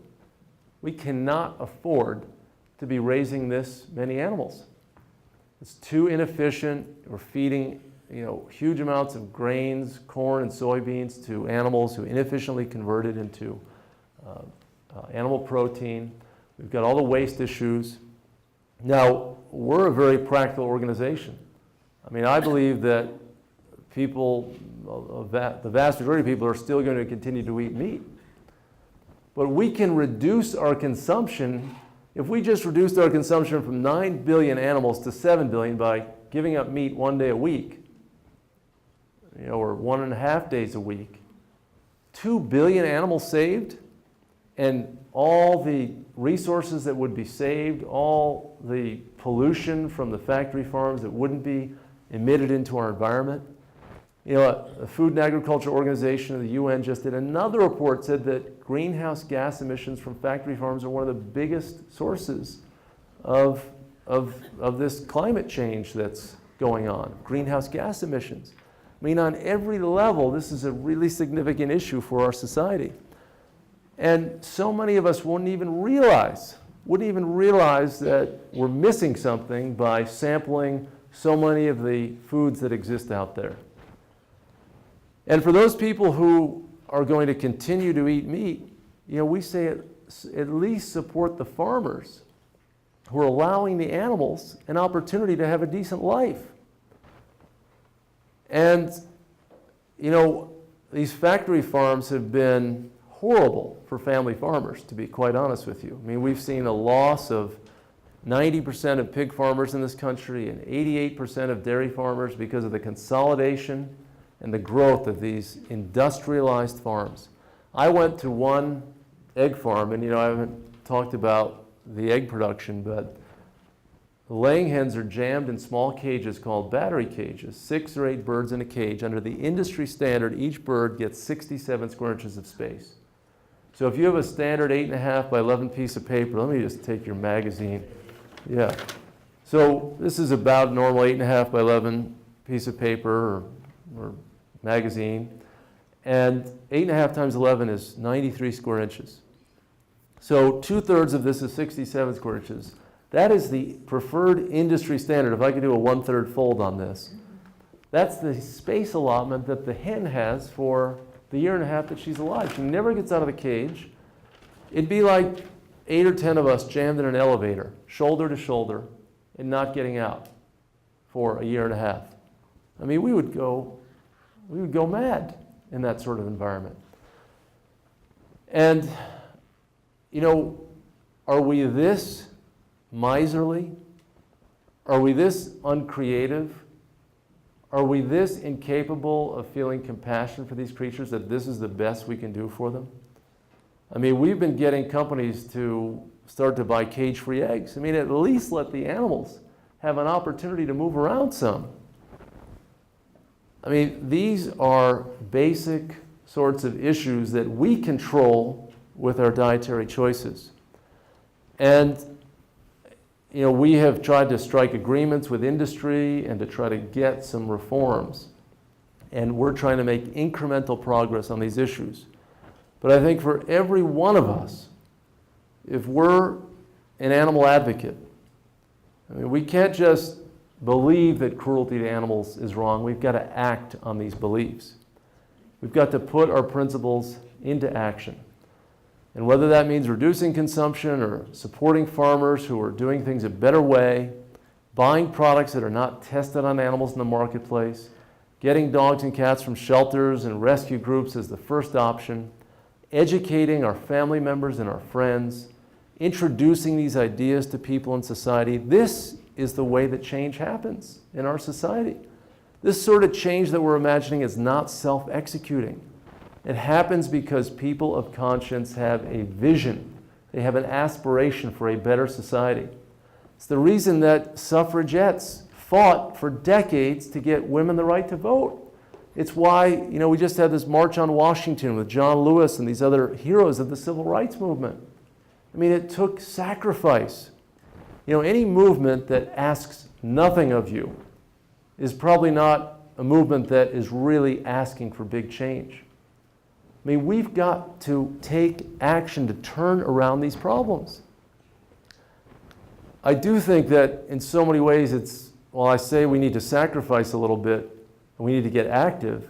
to be raising this many animals. It's too inefficient. We're feeding, huge amounts of grains, corn and soybeans to animals who inefficiently convert it into animal protein. We've got all the waste issues. Now, we're a very practical organization. I believe that people, the vast majority of people are still going to continue to eat meat. But we can reduce our consumption. If we just reduced our consumption from 9 billion animals to 7 billion by giving up meat 1 day a week, or 1.5 days a week, 2 billion animals saved, and all the resources that would be saved, all the pollution from the factory farms that wouldn't be emitted into our environment. The Food and Agriculture Organization of the UN just did another report, said that greenhouse gas emissions from factory farms are one of the biggest sources of this climate change that's going on, greenhouse gas emissions. On every level, this is a really significant issue for our society. And so many of us wouldn't even realize that we're missing something by sampling so many of the foods that exist out there. And for those people who are going to continue to eat meat, we say at least support the farmers who are allowing the animals an opportunity to have a decent life. And, these factory farms have been horrible for family farmers, to be quite honest with you. We've seen a loss of 90% of pig farmers in this country and 88% of dairy farmers because of the consolidation and the growth of these industrialized farms. I went to one egg farm, and I haven't talked about the egg production, but the laying hens are jammed in small cages called battery cages, 6 or 8 birds in a cage. Under the industry standard, each bird gets 67 square inches of space. So if you have a standard 8.5 by 11 piece of paper, let me just take your magazine. Yeah. So this is about normal 8.5 by 11 piece of paper or magazine. And 8.5 times 11 is 93 square inches. So 2/3 of this is 67 square inches. That is the preferred industry standard. If I could do a 1/3 fold on this, that's the space allotment that the hen has for the 1.5 years that she's alive. She never gets out of the cage. It'd be like 8 or 10 of us jammed in an elevator, shoulder to shoulder, and not getting out for a 1.5 years. I mean, we would go mad in that sort of environment. And, are we this miserly? Are we this uncreative? Are we this incapable of feeling compassion for these creatures that this is the best we can do for them? I mean, we've been getting companies to start to buy cage-free eggs. I mean, at least let the animals have an opportunity to move around some. I mean, these are basic sorts of issues that we control with our dietary choices. And we have tried to strike agreements with industry and to try to get some reforms. And we're trying to make incremental progress on these issues. But I think for every one of us, if we're an animal advocate, we can't just believe that cruelty to animals is wrong. We've got to act on these beliefs. We've got to put our principles into action. And whether that means reducing consumption or supporting farmers who are doing things a better way, buying products that are not tested on animals in the marketplace, getting dogs and cats from shelters and rescue groups as the first option, educating our family members and our friends, introducing these ideas to people in society, this is the way that change happens in our society. This sort of change that we're imagining is not self-executing. It happens because people of conscience have a vision. They have an aspiration for a better society. It's the reason that suffragettes fought for decades to get women the right to vote. It's why, we just had this March on Washington with John Lewis and these other heroes of the civil rights movement. I mean, it took sacrifice. Any movement that asks nothing of you is probably not a movement that is really asking for big change. I mean, we've got to take action to turn around these problems. I do think that in so many ways while I say we need to sacrifice a little bit and we need to get active,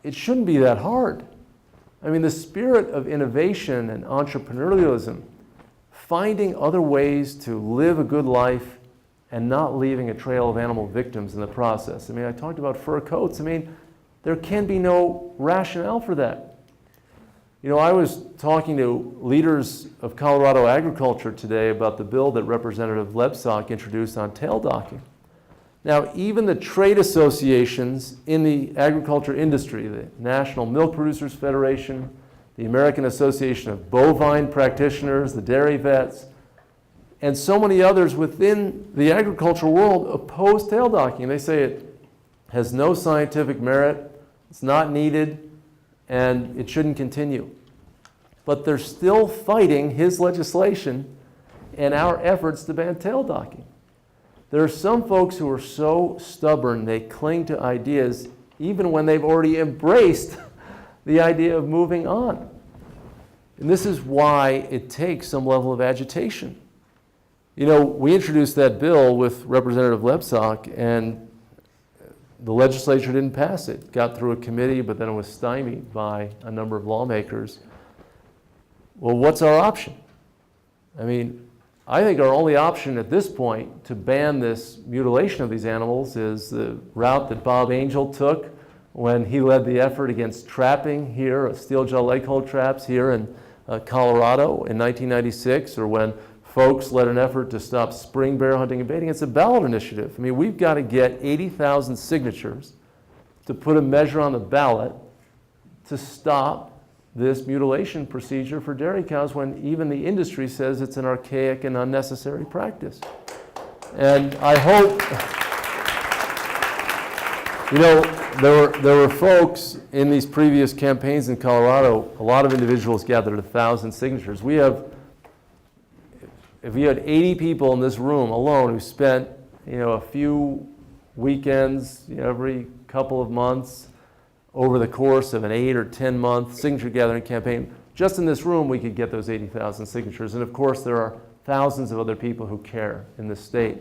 it shouldn't be that hard. I mean, the spirit of innovation and entrepreneurialism, finding other ways to live a good life and not leaving a trail of animal victims in the process. I mean, I talked about fur coats. I mean, there can be no rationale for that. I was talking to leaders of Colorado agriculture today about the bill that Representative Lebsack introduced on tail docking. Now, even the trade associations in the agriculture industry, the National Milk Producers Federation, the American Association of Bovine Practitioners, the dairy vets, and so many others within the agricultural world oppose tail docking. They say it has no scientific merit, it's not needed, and it shouldn't continue. But they're still fighting his legislation and our efforts to ban tail docking. There are some folks who are so stubborn they cling to ideas even when they've already embraced the idea of moving on. And this is why it takes some level of agitation. We introduced that bill with Representative Lebsack, and the legislature didn't pass it. It got through a committee, but then it was stymied by a number of lawmakers. Well, what's our option? I mean, I think our only option at this point to ban this mutilation of these animals is the route that Bob Angel took when he led the effort against trapping here, steel gel leg hold traps here in Colorado in 1996, or when folks led an effort to stop spring bear hunting and baiting. It's a ballot initiative. I mean, we've got to get 80,000 signatures to put a measure on the ballot to stop this mutilation procedure for dairy cows when even the industry says it's an archaic and unnecessary practice. And I hope, you know, there were folks in these previous campaigns in Colorado, a lot of individuals gathered 1,000 signatures. We have, if we had 80 people in this room alone who spent, you know, a few weekends, you know, every couple of months over the course of an 8 or 10 month signature gathering campaign, just in this room we could get those 80,000 signatures. And of course there are thousands of other people who care in this state.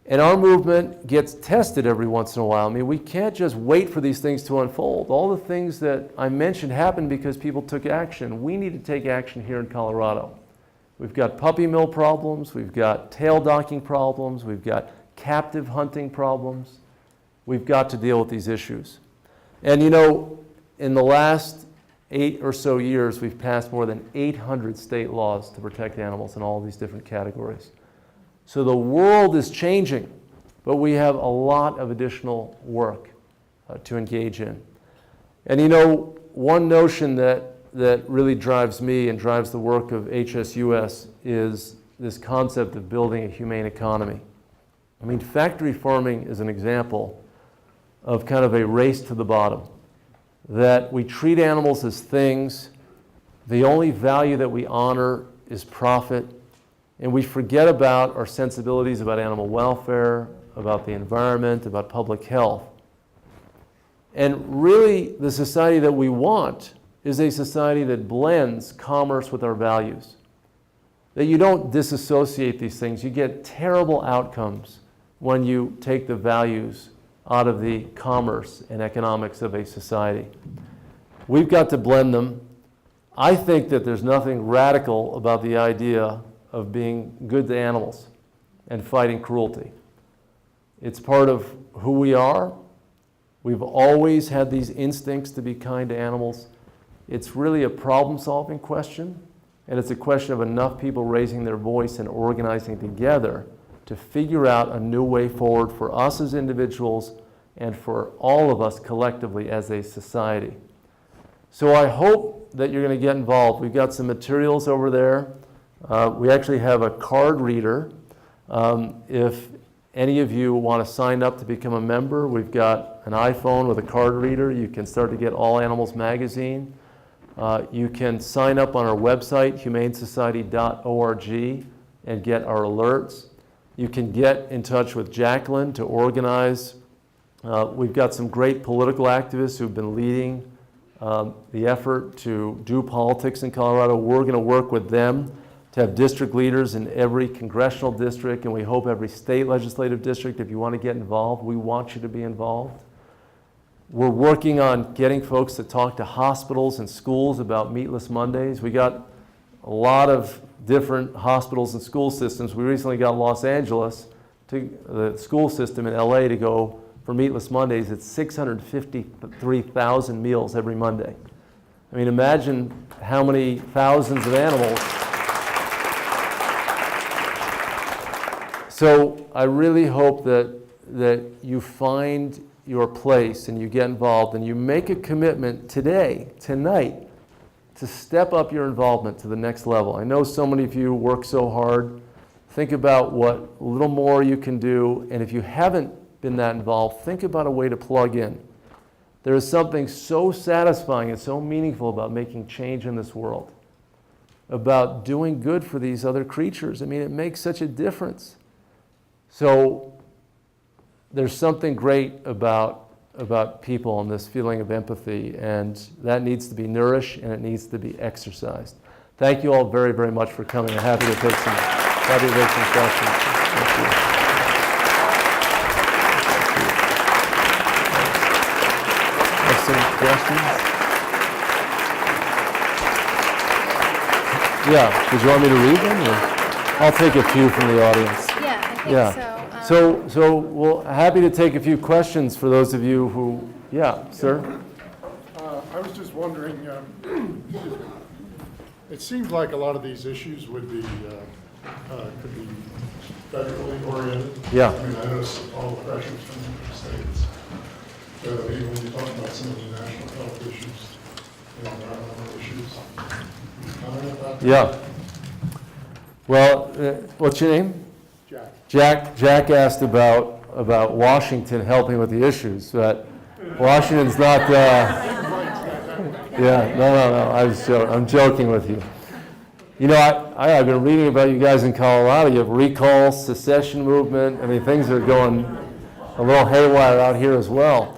And our movement gets tested every once in a while. I mean, we can't just wait for these things to unfold. All the things that I mentioned happened because people took action. We need to take action here in Colorado. We've got puppy mill problems, we've got tail docking problems, we've got captive hunting problems. We've got to deal with these issues. And you know, in the last 8 or so years, we've passed more than 800 state laws to protect animals in all these different categories. So the world is changing, but we have a lot of additional work to engage in. And you know, one notion that really drives me and drives the work of HSUS is this concept of building a humane economy. I mean, factory farming is an example of kind of a race to the bottom, that we treat animals as things, the only value that we honor is profit, and we forget about our sensibilities about animal welfare, about the environment, about public health. And really, the society that we want is a society that blends commerce with our values, that you don't disassociate these things. You get terrible outcomes when you take the values out of the commerce and economics of a society. We've got to blend them. I think that there's nothing radical about the idea of being good to animals and fighting cruelty. It's part of who we are. We've always had these instincts to be kind to animals. It's really a problem-solving question, and it's a question of enough people raising their voice and organizing together to figure out a new way forward for us as individuals and for all of us collectively as a society. So I hope that you're going to get involved. We've got some materials over there. We actually have a card reader. If any of you want to sign up to become a member, we've got an iPhone with a card reader. You can start to get All Animals magazine. You can sign up on our website, humanesociety.org, and get our alerts. You can get in touch with Jacquelyn to organize. We've got some great political activists who've been leading the effort to do politics in Colorado. We're going to work with them to have district leaders in every congressional district, and we hope every state legislative district. If you want to get involved, we want you to be involved. We're working on getting folks to talk to hospitals and schools about Meatless Mondays. We got a lot of different hospitals and school systems. We recently got Los Angeles, the school system in LA, to go for Meatless Mondays. It's 653,000 meals every Monday. I mean, imagine how many thousands of animals. So I really hope that you find your place and you get involved and you make a commitment today, tonight, to step up your involvement to the next level. I know so many of you work so hard. Think about what little more you can do, and if you haven't been that involved, think about a way to plug in. There is something so satisfying and so meaningful about making change in this world, about doing good for these other creatures. I mean, it makes such a difference. So there's something great about people and this feeling of empathy, and that needs to be nourished and it needs to be exercised. Thank you all very, very much for coming. I'm happy to take some questions. Thank you. Have some questions? Yeah, did you want me to read them? Or? I'll take a few from the audience. Yeah, I think Yeah. so. So we're happy to take a few questions for those of you who, yeah, sir? I was just wondering, it seems like a lot of these issues would be, could be federally oriented. Yeah. I mean, I notice all the pressures from the states. even when you talk about some of the national health issues and environmental issues, comment about that? Yeah. Well, what's your name? Jack. Jack asked about Washington helping with the issues, but Washington's not, yeah, no, I'm joking with you. You know, I've been reading about you guys in Colorado. You have recalls, secession movement. I mean, things are going a little haywire out here as well.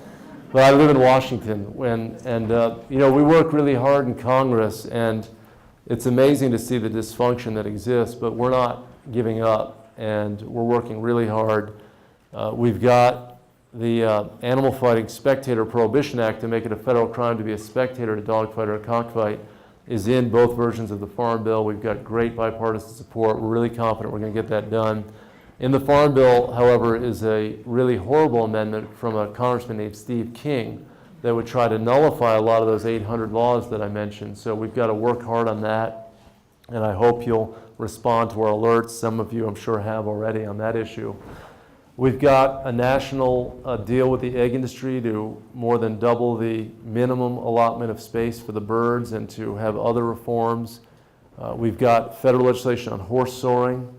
But I live in Washington, and you know, we work really hard in Congress, and it's amazing to see the dysfunction that exists, but we're not giving up, and we're working really hard. We've got the Animal Fighting Spectator Prohibition Act to make it a federal crime to be a spectator at a dogfight or a cockfight is in both versions of the Farm Bill. We've got great bipartisan support. We're really confident we're going to get that done. In the Farm Bill, however, is a really horrible amendment from a congressman named Steve King that would try to nullify a lot of those 800 laws that I mentioned. So we've got to work hard on that, and I hope you'll respond to our alerts. Some of you, I'm sure, have already on that issue. We've got a national deal with the egg industry to more than double the minimum allotment of space for the birds and to have other reforms. We've got federal legislation on horse soaring.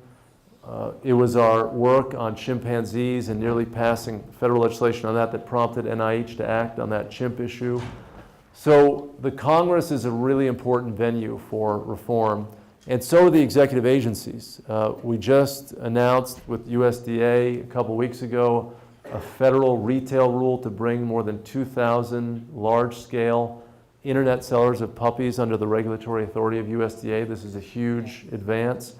It was our work on chimpanzees and nearly passing federal legislation on that prompted NIH to act on that chimp issue. So the Congress is a really important venue for reform, and so are the executive agencies. We just announced with USDA a couple weeks ago a federal retail rule to bring more than 2,000 large-scale internet sellers of puppies under the regulatory authority of USDA. This is a huge advance.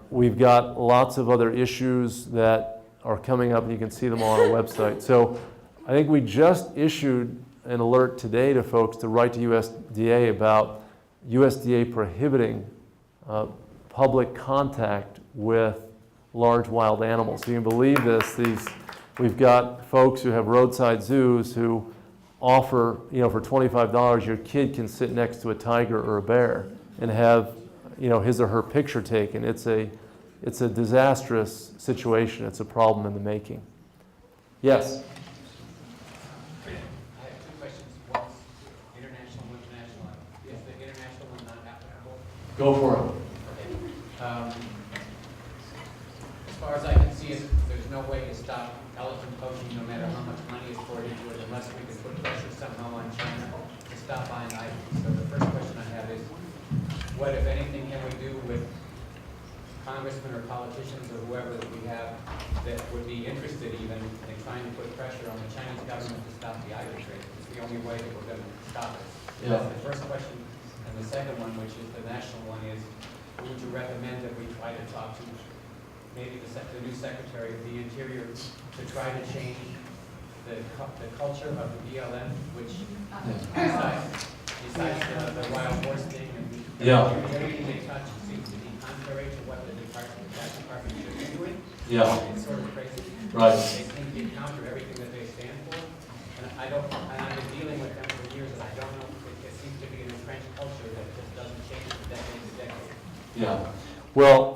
We've got lots of other issues that are coming up, and you can see them on our website. So I think we just issued an alert today to folks to write to USDA about USDA prohibiting public contact with large wild animals. So you can believe this, we've got folks who have roadside zoos who offer, you know, for $25, your kid can sit next to a tiger or a bear and have, you know, his or her picture taken. It's a disastrous situation. It's a problem in the making. Yes? I have two questions. One's international, one's national. Is the international one not applicable? Go for it. Okay. As far as I can see it, there's no way to stop elephant poaching, no matter how much money is poured into it, unless we can put pressure somehow on China to stop buying items. So the first question I have is, what, if anything, can we do with congressmen or politicians or whoever that we have that would be interested even in trying to put pressure on the Chinese government to stop the ivory trade? It's the only way that we're going to stop it. Yeah. That's the first question. And the second one, which is the national one, is who would you recommend that we try to talk to? Maybe the new Secretary of the Interior to try to change the culture of the BLM, which besides the wild horse thing and everything they touch seems to be contrary to what the Department should be doing. Yeah. It's sort of crazy. Right. They seem to counter everything that they stand for. And I've been dealing with them for years, and I don't know, it seems to be an entrenched culture that just doesn't change from decade to decade. Yeah. Well,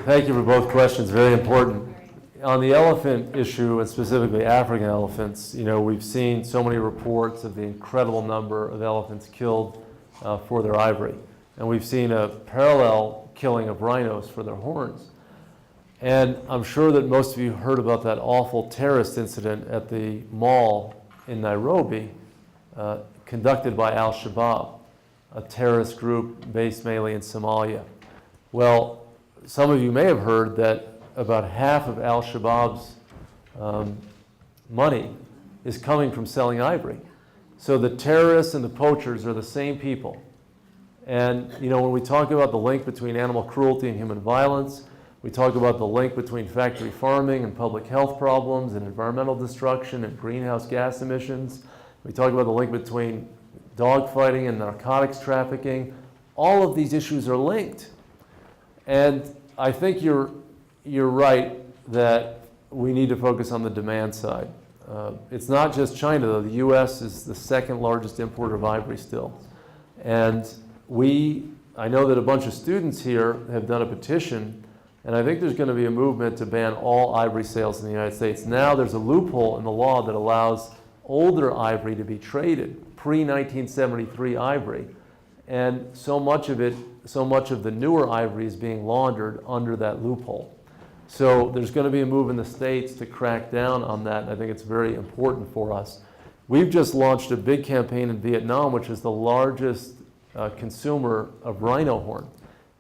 thank you for both questions, very important. On the elephant issue, and specifically African elephants, you know, we've seen so many reports of the incredible number of elephants killed for their ivory. And we've seen a parallel killing of rhinos for their horns. And I'm sure that most of you heard about that awful terrorist incident at the mall in Nairobi, conducted by Al-Shabaab, a terrorist group based mainly in Somalia. Well, some of you may have heard that about half of Al-Shabaab's money is coming from selling ivory. So the terrorists and the poachers are the same people. And you know, when we talk about the link between animal cruelty and human violence, we talk about the link between factory farming and public health problems and environmental destruction and greenhouse gas emissions. We talk about the link between dogfighting and narcotics trafficking. All of these issues are linked. And I think you're right that we need to focus on the demand side. It's not just China, though. The U.S. is the second largest importer of ivory still. And I know that a bunch of students here have done a petition, and I think there's going to be a movement to ban all ivory sales in the United States. Now there's a loophole in the law that allows older ivory to be traded, pre-1973 ivory. And so much of the newer ivory is being laundered under that loophole. So there's going to be a move in the States to crack down on that, and I think it's very important for us. We've just launched a big campaign in Vietnam, which is the largest consumer of rhino horn.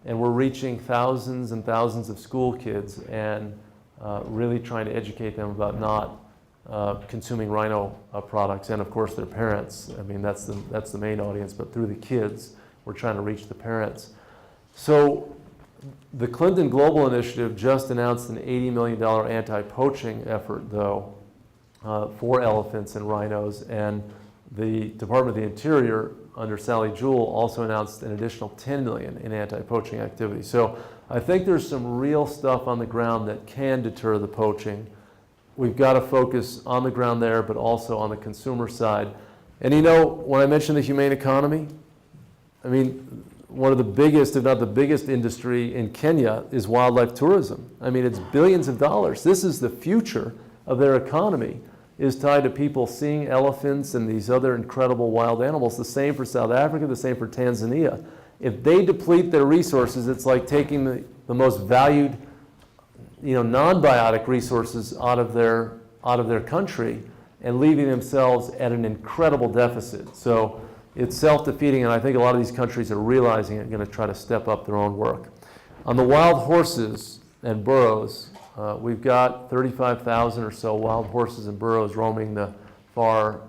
And we're reaching thousands and thousands of school kids and really trying to educate them about not consuming rhino products, and of course their parents. I mean, that's the main audience, but through the kids, we're trying to reach the parents. So the Clinton Global Initiative just announced an $80 million anti-poaching effort, though, for elephants and rhinos, and the Department of the Interior, under Sally Jewell, also announced an additional $10 million in anti-poaching activity. So I think there's some real stuff on the ground that can deter the poaching. We've got to focus on the ground there, but also on the consumer side. And you know, when I mentioned the humane economy, I mean, one of the biggest, if not the biggest industry in Kenya is wildlife tourism. I mean, it's billions of dollars. This is the future of their economy, is tied to people seeing elephants and these other incredible wild animals. The same for South Africa, the same for Tanzania. If they deplete their resources, it's like taking the most valued, non-biotic resources out of their country and leaving themselves at an incredible deficit. So it's self-defeating, and I think a lot of these countries are realizing it and going to try to step up their own work. On the wild horses and burros, we've got 35,000 or so wild horses and burros roaming the far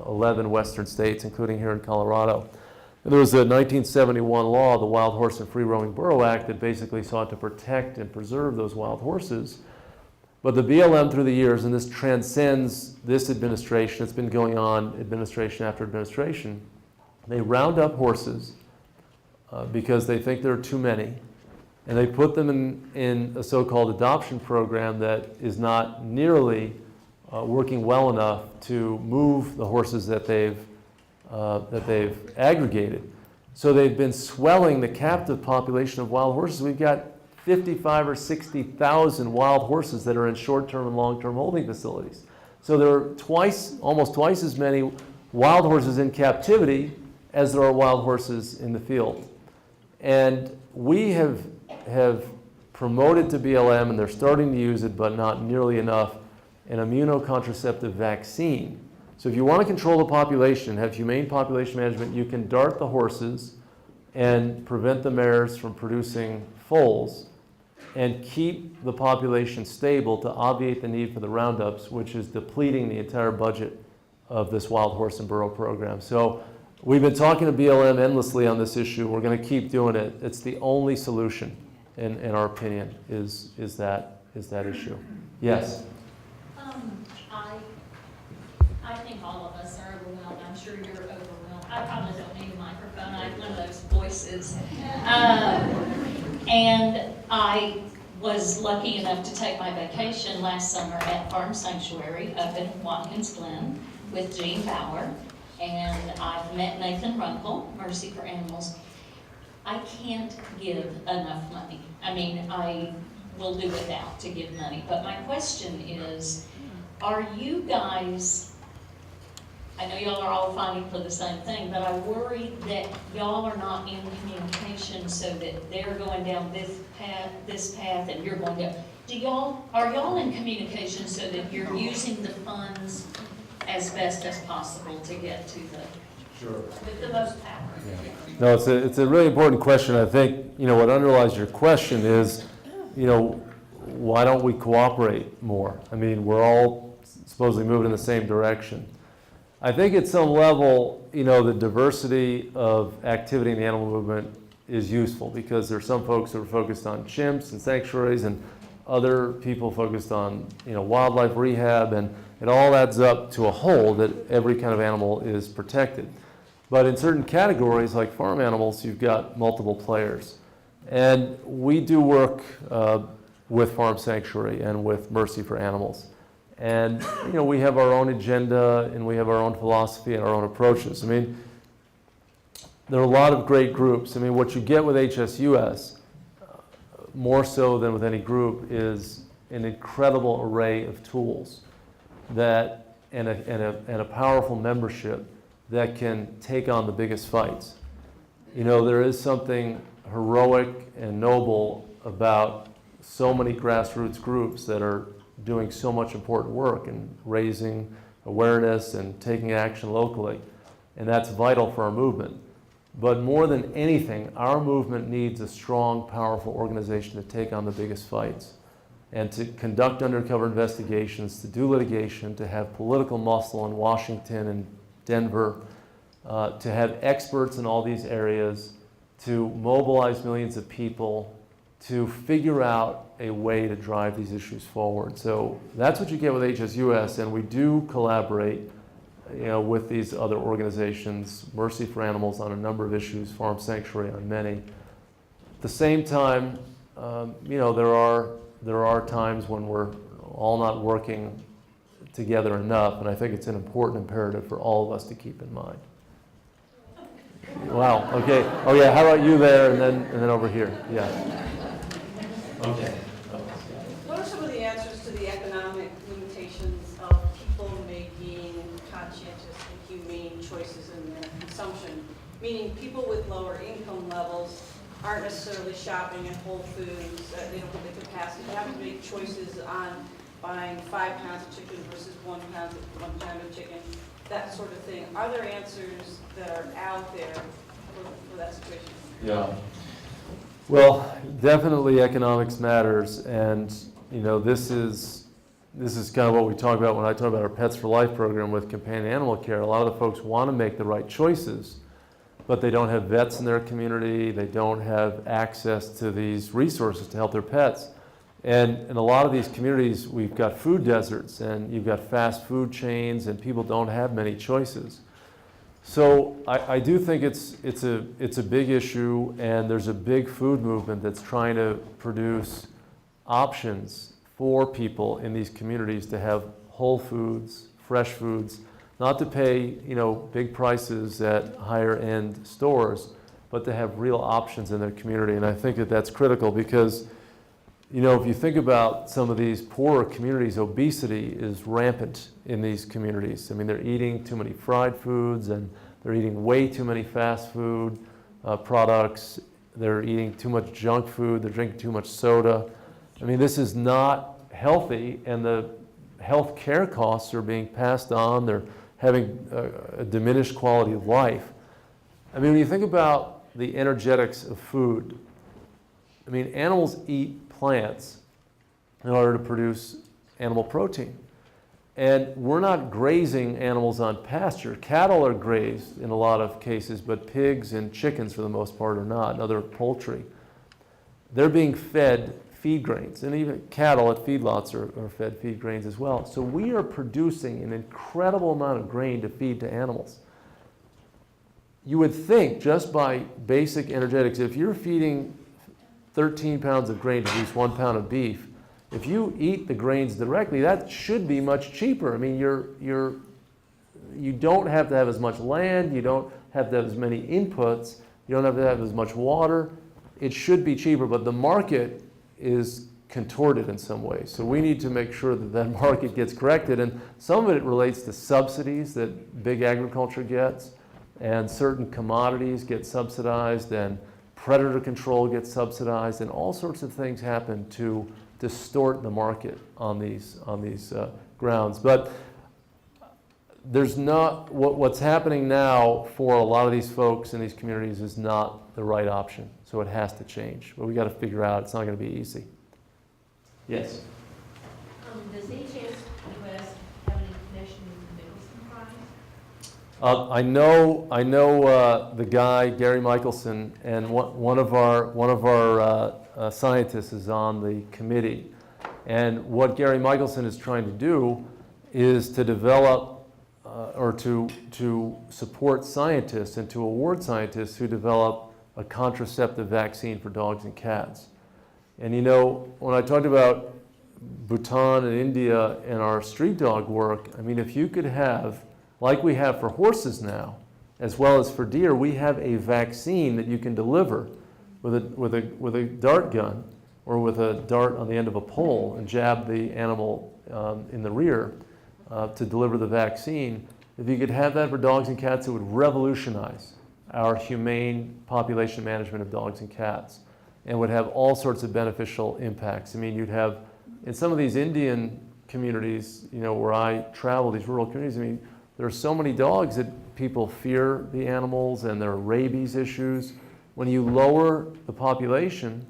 11 western states, including here in Colorado. And there was a 1971 law, the Wild Horse and Free Roaming Burro Act, that basically sought to protect and preserve those wild horses. But the BLM through the years, and this transcends this administration, it's been going on administration after administration, they round up horses because they think there are too many, and they put them in a so-called adoption program that is not nearly working well enough to move the horses that they've aggregated. So they've been swelling the captive population of wild horses. We've got 55 or 60,000 wild horses that are in short-term and long-term holding facilities. So there are almost twice as many wild horses in captivity as there are wild horses in the field. And we have promoted to BLM, and they're starting to use it, but not nearly enough, an immunocontraceptive vaccine. So if you want to control the population, have humane population management, you can dart the horses and prevent the mares from producing foals and keep the population stable to obviate the need for the roundups, which is depleting the entire budget of this wild horse and burro program. So we've been talking to BLM endlessly on this issue. We're going to keep doing it. It's the only solution, in our opinion, is that issue. Yes? I think all of us are overwhelmed. I'm sure you're overwhelmed. I probably don't need a microphone. I have one of those voices. And I was lucky enough to take my vacation last summer at Farm Sanctuary up in Watkins Glen with Gene Bauer. And I've met Nathan Runkle, Mercy for Animals. I can't give enough money. I mean, I will do without to give money. But my question is, are you guys, I know y'all are all fighting for the same thing, but I worry that y'all are not in communication so that they're going down this path and you're going down. Are y'all in communication so that you're using the funds as best as possible to get to with the most power? Yeah. No, it's a really important question. I think, what underlies your question is, why don't we cooperate more? I mean, we're all supposedly moving in the same direction. I think at some level, the diversity of activity in the animal movement is useful because there are some folks who are focused on chimps and sanctuaries and other people focused on, wildlife rehab, and it all adds up to a whole that every kind of animal is protected. But in certain categories, like farm animals, you've got multiple players. And we do work with Farm Sanctuary and with Mercy for Animals. And, we have our own agenda and we have our own philosophy and our own approaches. I mean, there are a lot of great groups. I mean, what you get with HSUS, more so than with any group, is an incredible array of tools that and a powerful membership that can take on the biggest fights. You know, there is something heroic and noble about so many grassroots groups that are doing so much important work and raising awareness and taking action locally. And that's vital for our movement. But more than anything, our movement needs a strong, powerful organization to take on the biggest fights and to conduct undercover investigations, to do litigation, to have political muscle in Washington and Denver, to have experts in all these areas, to mobilize millions of people, to figure out a way to drive these issues forward. So that's what you get with HSUS, and we do collaborate, you know, with these other organizations, Mercy for Animals on a number of issues, Farm Sanctuary on many. At the same time, you know, there are times when we're all not working together enough, and I think it's an important imperative for all of us to keep in mind. Wow, okay. Oh yeah, how about you there, and then over here, yeah. Okay. What are some of the answers to the economic limitations of people making conscientious and humane choices in their consumption? Meaning people with lower income levels aren't necessarily shopping at Whole Foods, they don't have the capacity to have to make choices on buying 5 pounds of chicken versus 1 pound of chicken, that sort of thing. Are there answers that are out there for that situation? Yeah. Well, definitely economics matters, and you know, this is kind of what we talk about when I talk about our Pets for Life program with companion animal care. A lot of the folks want to make the right choices, but they don't have vets in their community, they don't have access to these resources to help their pets. And in a lot of these communities, we've got food deserts, and you've got fast food chains, and people don't have many choices. So I do think it's a big issue, and there's a big food movement that's trying to produce options for people in these communities to have whole foods, fresh foods, not to pay, you know, big prices at higher end stores, but to have real options in their community. And I think that that's critical because, you know, if you think about some of these poorer communities, obesity is rampant in these communities. I mean, they're eating too many fried foods, and they're eating way too many fast food products. They're eating too much junk food. They're drinking too much soda. I mean, this is not healthy, and the health care costs are being passed on. They're having a diminished quality of life. I mean, when you think about the energetics of food, I mean, animals eat plants in order to produce animal protein. And we're not grazing animals on pasture. Cattle are grazed in a lot of cases, but pigs and chickens for the most part are not, and other poultry. They're being fed feed grains, and even cattle at feedlots are fed feed grains as well. So we are producing an incredible amount of grain to feed to animals. You would think just by basic energetics, if you're feeding 13 pounds of grain to produce 1 pound of beef, if you eat the grains directly, that should be much cheaper. I mean, you don't have to have as much land, you don't have to have as many inputs, you don't have to have as much water. It should be cheaper, but the market is contorted in some ways. So we need to make sure that that market gets corrected, and some of it relates to subsidies that big agriculture gets, and certain commodities get subsidized, and predator control gets subsidized, and all sorts of things happen to distort the market on these grounds. But there's not, what's happening now for a lot of these folks in these communities is not the right option. So it has to change. But we got to figure out, it's not going to be easy. Yes? Does HSUS have any connection with the Mickelson Prize? I know the guy, Gary Michelson, and one of our scientists is on the committee. And what Gary Michelson is trying to do is to develop or to support scientists and to award scientists who develop a contraceptive vaccine for dogs and cats. And you know, when I talked about Bhutan and India and our street dog work, I mean, if you could have, like we have for horses now, as well as for deer, we have a vaccine that you can deliver with a dart gun or with a dart on the end of a pole and jab the animal in the rear. to deliver the vaccine. If you could have that for dogs and cats, it would revolutionize our humane population management of dogs and cats, and would have all sorts of beneficial impacts. I mean, you'd have, in some of these Indian communities, you know, where I travel, these rural communities, I mean, there are so many dogs that people fear the animals, and there are rabies issues. When you lower the population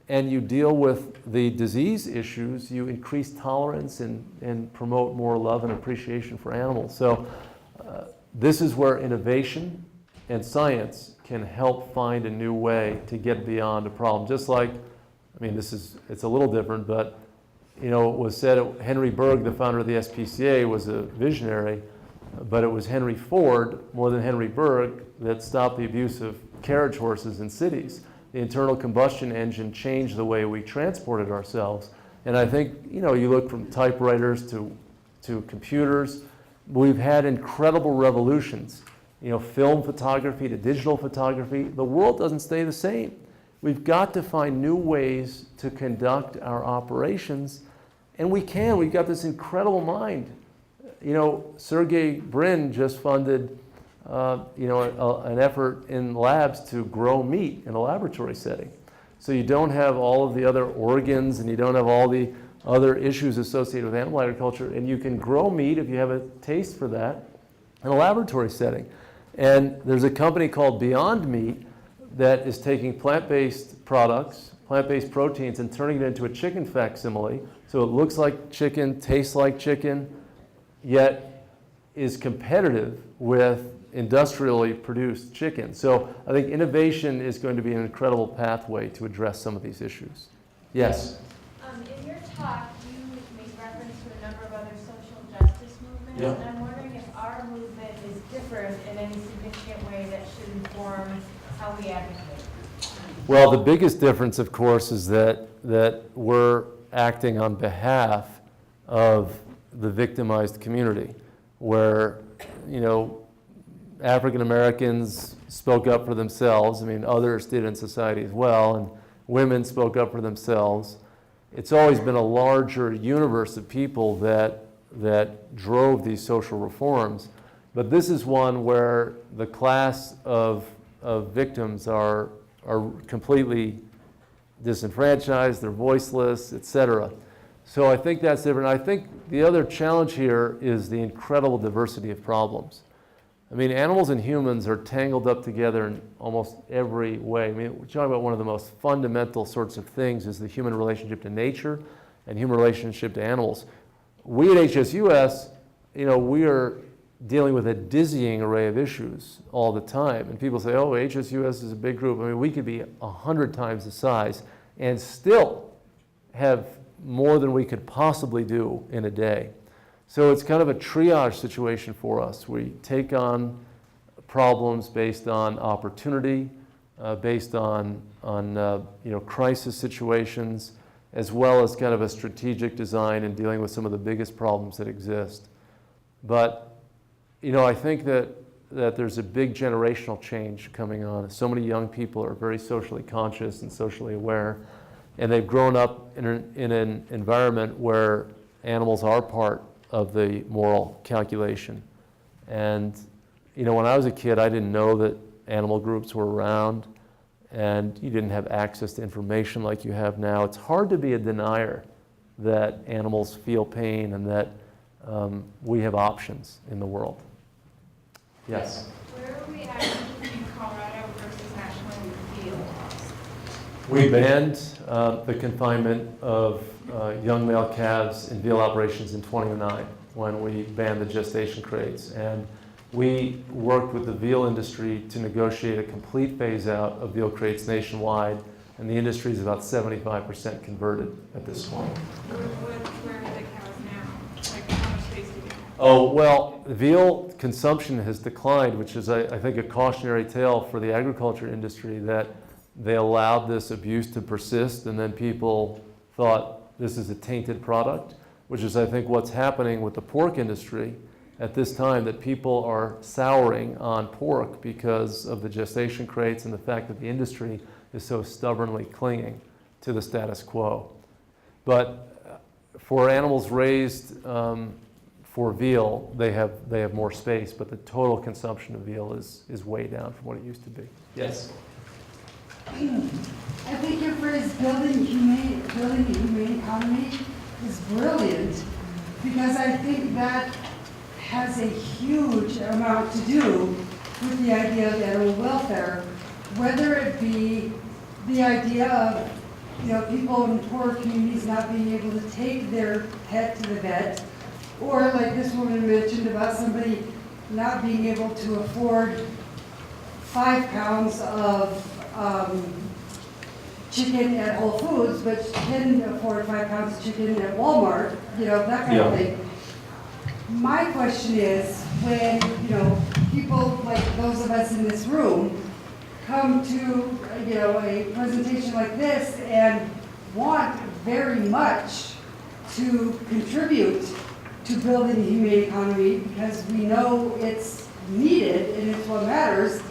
and you deal with the disease issues, you increase tolerance and promote more love and appreciation for animals. So this is where innovation and science can help find a new way to get beyond a problem. Just like, I mean, it's a little different, but you know, it was said Henry Bergh, the founder of the SPCA, was a visionary, but it was Henry Ford, more than Henry Bergh, that stopped the abuse of carriage horses in cities. The internal combustion engine changed the way we transported ourselves. And I think, you know, you look from typewriters to computers, we've had incredible revolutions. You know, film photography to digital photography. The world doesn't stay the same. We've got to find new ways to conduct our operations, and we can. We've got this incredible mind. You know, Sergey Brin just funded an effort in labs to grow meat in a laboratory setting. So you don't have all of the other organs, and you don't have all the other issues associated with animal agriculture, and you can grow meat if you have a taste for that in a laboratory setting. And there's a company called Beyond Meat that is taking plant-based products, plant-based proteins, and turning it into a chicken facsimile. So it looks like chicken, tastes like chicken, yet is competitive with industrially produced chicken. So I think innovation is going to be an incredible pathway to address some of these issues. Yes? In your talk, you made reference to a number of other social justice movements, Yeah. and I'm wondering if our movement is different in any significant way that should inform how we advocate. Well, the biggest difference, of course, is that we're acting on behalf of the victimized community, where, you know, African Americans spoke up for themselves. I mean, others did in society as well, and women spoke up for themselves. It's always been a larger universe of people that drove these social reforms, but this is one where the class of victims are completely disenfranchised, they're voiceless, etc. So I think that's different. I think the other challenge here is the incredible diversity of problems. I mean, animals and humans are tangled up together in almost every way. I mean, we're talking about one of the most fundamental sorts of things is the human relationship to nature and human relationship to animals. We at HSUS, you know, we are dealing with a dizzying array of issues all the time. And people say, oh, HSUS is a big group. I mean, we could be 100 times the size and still have more than we could possibly do in a day. So it's kind of a triage situation for us. We take on problems based on opportunity, based on crisis situations, as well as kind of a strategic design and dealing with some of the biggest problems that exist. But you know, I think that there's a big generational change coming on. So many young people are very socially conscious and socially aware, and they've grown up in an environment where animals are part of the moral calculation. And you know, when I was a kid, I didn't know that animal groups were around, and you didn't have access to information like you have now. It's hard to be a denier that animals feel pain and that we have options in the world. Yes? Where are we at in Colorado versus nationally with veal? We banned the confinement of young male calves in veal operations in 2009 when we banned the gestation crates. And we worked with the veal industry to negotiate a complete phase out of veal crates nationwide, and the industry is about 75% converted at this point. Where are the cows now? Like, how much space do we have? Oh, well, veal consumption has declined, which is, I think, a cautionary tale for the agriculture industry, that they allowed this abuse to persist, and then people thought this is a tainted product, which is, I think, what's happening with the pork industry at this time, that people are souring on pork because of the gestation crates and the fact that the industry is so stubbornly clinging to the status quo. But for animals raised for veal, they have more space, but the total consumption of veal is way down from what it used to be. Yes. I think your phrase building a humane economy is brilliant, because I think that has a huge amount to do with the idea of animal welfare, whether it be the idea of, people in poor communities not being able to take their pet to the vet, or like this woman mentioned about somebody not being able to afford 5 pounds of chicken at Whole Foods, but can afford 5 pounds of chicken at Walmart, that kind of thing. My question is, when, people like those of us in this room come to, a presentation like this and want very much to contribute to building a humane economy, because we know it's needed and it's what matters,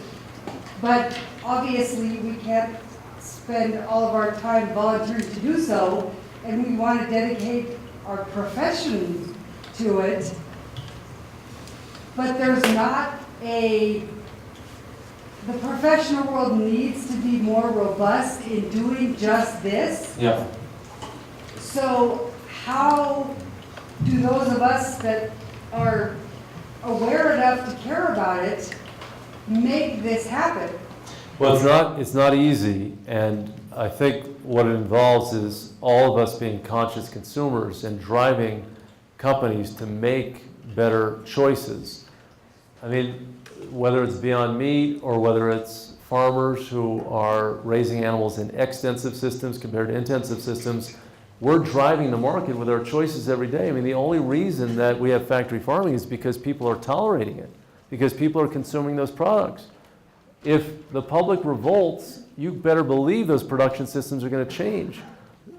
but obviously we can't spend all of our time volunteering to do so, and we want to dedicate our profession to it, but there's not the professional world needs to be more robust in doing just this. Yeah. So how do those of us that are aware enough to care about it make this happen? Well, it's not easy, and I think what it involves is all of us being conscious consumers and driving companies to make better choices. I mean, whether it's Beyond Meat or whether it's farmers who are raising animals in extensive systems compared to intensive systems, we're driving the market with our choices every day. I mean, the only reason that we have factory farming is because people are tolerating it, because people are consuming those products. If the public revolts, you better believe those production systems are going to change.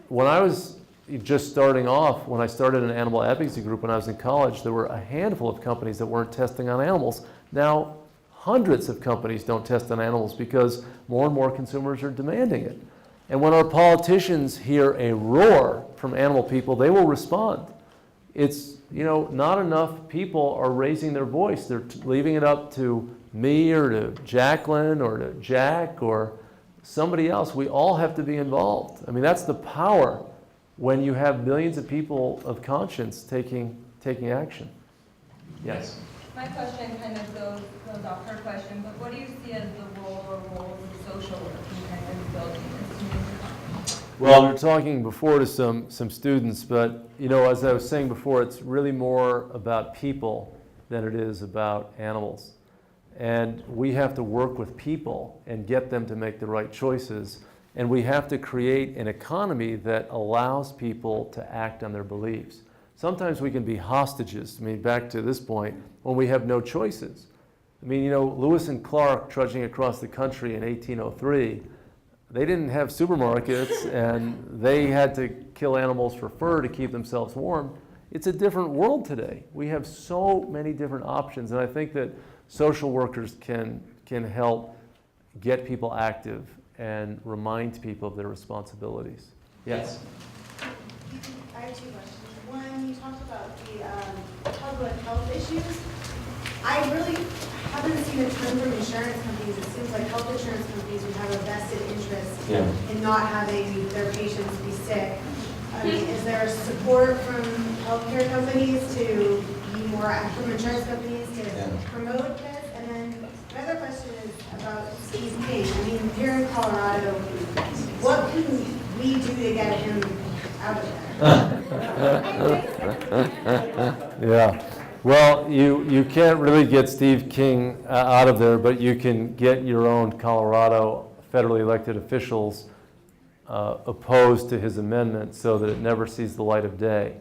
When I was just starting off, when I started an animal advocacy group when I was in college, there were a handful of companies that weren't testing on animals. Now, hundreds of companies don't test on animals because more and more consumers are demanding it. And when our politicians hear a roar from animal people, they will respond. It's, not enough people are raising their voice. They're leaving it up to me or to Jacquelyn or to Jack or somebody else. We all have to be involved. I mean, that's the power when you have millions of people of conscience taking action. Yes? My question kind of goes off her question, but what do you see as the role or roles of social work in kind of building this community? Well, we were talking before to some students, but as I was saying before, it's really more about people than it is about animals. And we have to work with people and get them to make the right choices. And we have to create an economy that allows people to act on their beliefs. Sometimes we can be hostages, back to this point, when we have no choices. Lewis and Clark trudging across the country in 1803, they didn't have supermarkets and they had to kill animals for fur to keep themselves warm. It's a different world today. We have so many different options, and I think that social workers can help get people active and remind people of their responsibilities. Yes? I have 2 questions. One, you talked about the public health issues. I really haven't seen a trend from insurance companies. It seems like health insurance companies would have a vested interest in not having their patients be sick. Is there support from healthcare companies to be more active, from insurance companies to promote this? And then my other question is about Steve King. Here in Colorado, what can we do to get him out of there? Yeah. Well, you can't really get Steve King out of there, but you can get your own Colorado federally elected officials opposed to his amendment so that it never sees the light of day.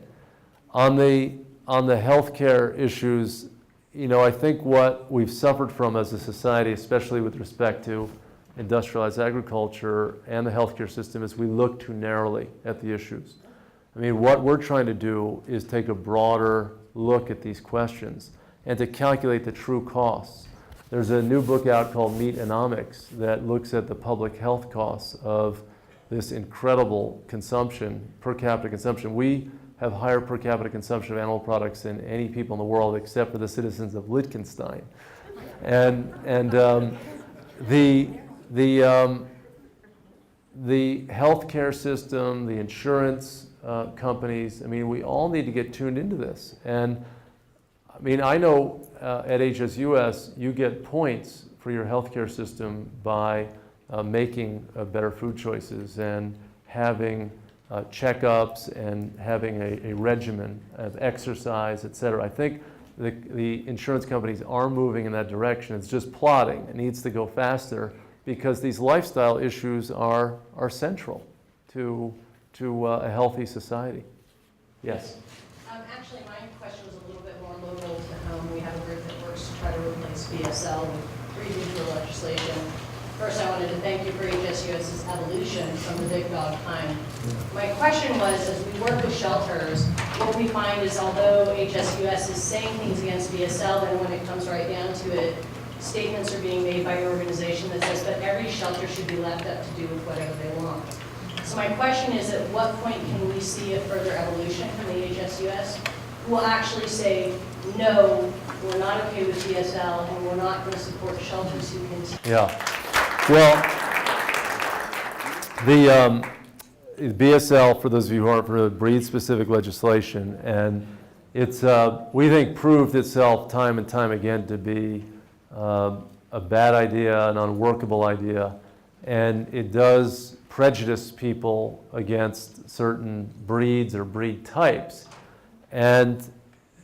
On the healthcare issues, I think what we've suffered from as a society, especially with respect to industrialized agriculture and the healthcare system, is we look too narrowly at the issues. What we're trying to do is take a broader look at these questions and to calculate the true costs. There's a new book out called Meat-onomics that looks at the public health costs of this incredible consumption, per capita consumption. We have higher per capita consumption of animal products than any people in the world except for the citizens of Liechtenstein. And the healthcare system, the insurance companies, I mean, we all need to get tuned into this. And I mean, I know at HSUS you get points for your healthcare system by making better food choices and having checkups and having a regimen of exercise, et cetera. I think the insurance companies are moving in that direction. It's just plodding. It needs to go faster because these lifestyle issues are central to a healthy society. Yes? Actually, my question was a little bit more local to home. We have a group that works to try to replace BSL with regional legislation. First, I wanted to thank you for HSUS's evolution from the big dog time. My question was, as we work with shelters, what we find is although HSUS is saying things against BSL, then when it comes right down to it, statements are being made by your organization that says, but every shelter should be left up to do with whatever they want. So my question is, at what point can we see a further evolution from the HSUS who will actually say, no, we're not okay with BSL and we're not going to support shelters who continue? Yeah. Well, the BSL, for those of you who aren't familiar, breed-specific legislation, and it's, we think, proved itself time and time again to be a bad idea, an unworkable idea, and it does prejudice people against certain breeds or breed types. And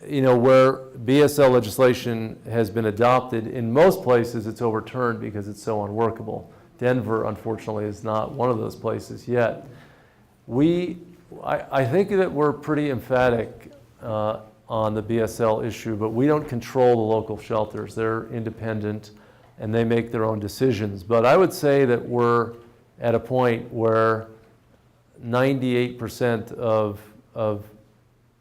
you know, where BSL legislation has been adopted, in most places it's overturned because it's so unworkable. Denver, unfortunately, is not one of those places yet. I think that we're pretty emphatic on the BSL issue, but we don't control the local shelters. They're independent and they make their own decisions. But I would say that we're at a point where 98% of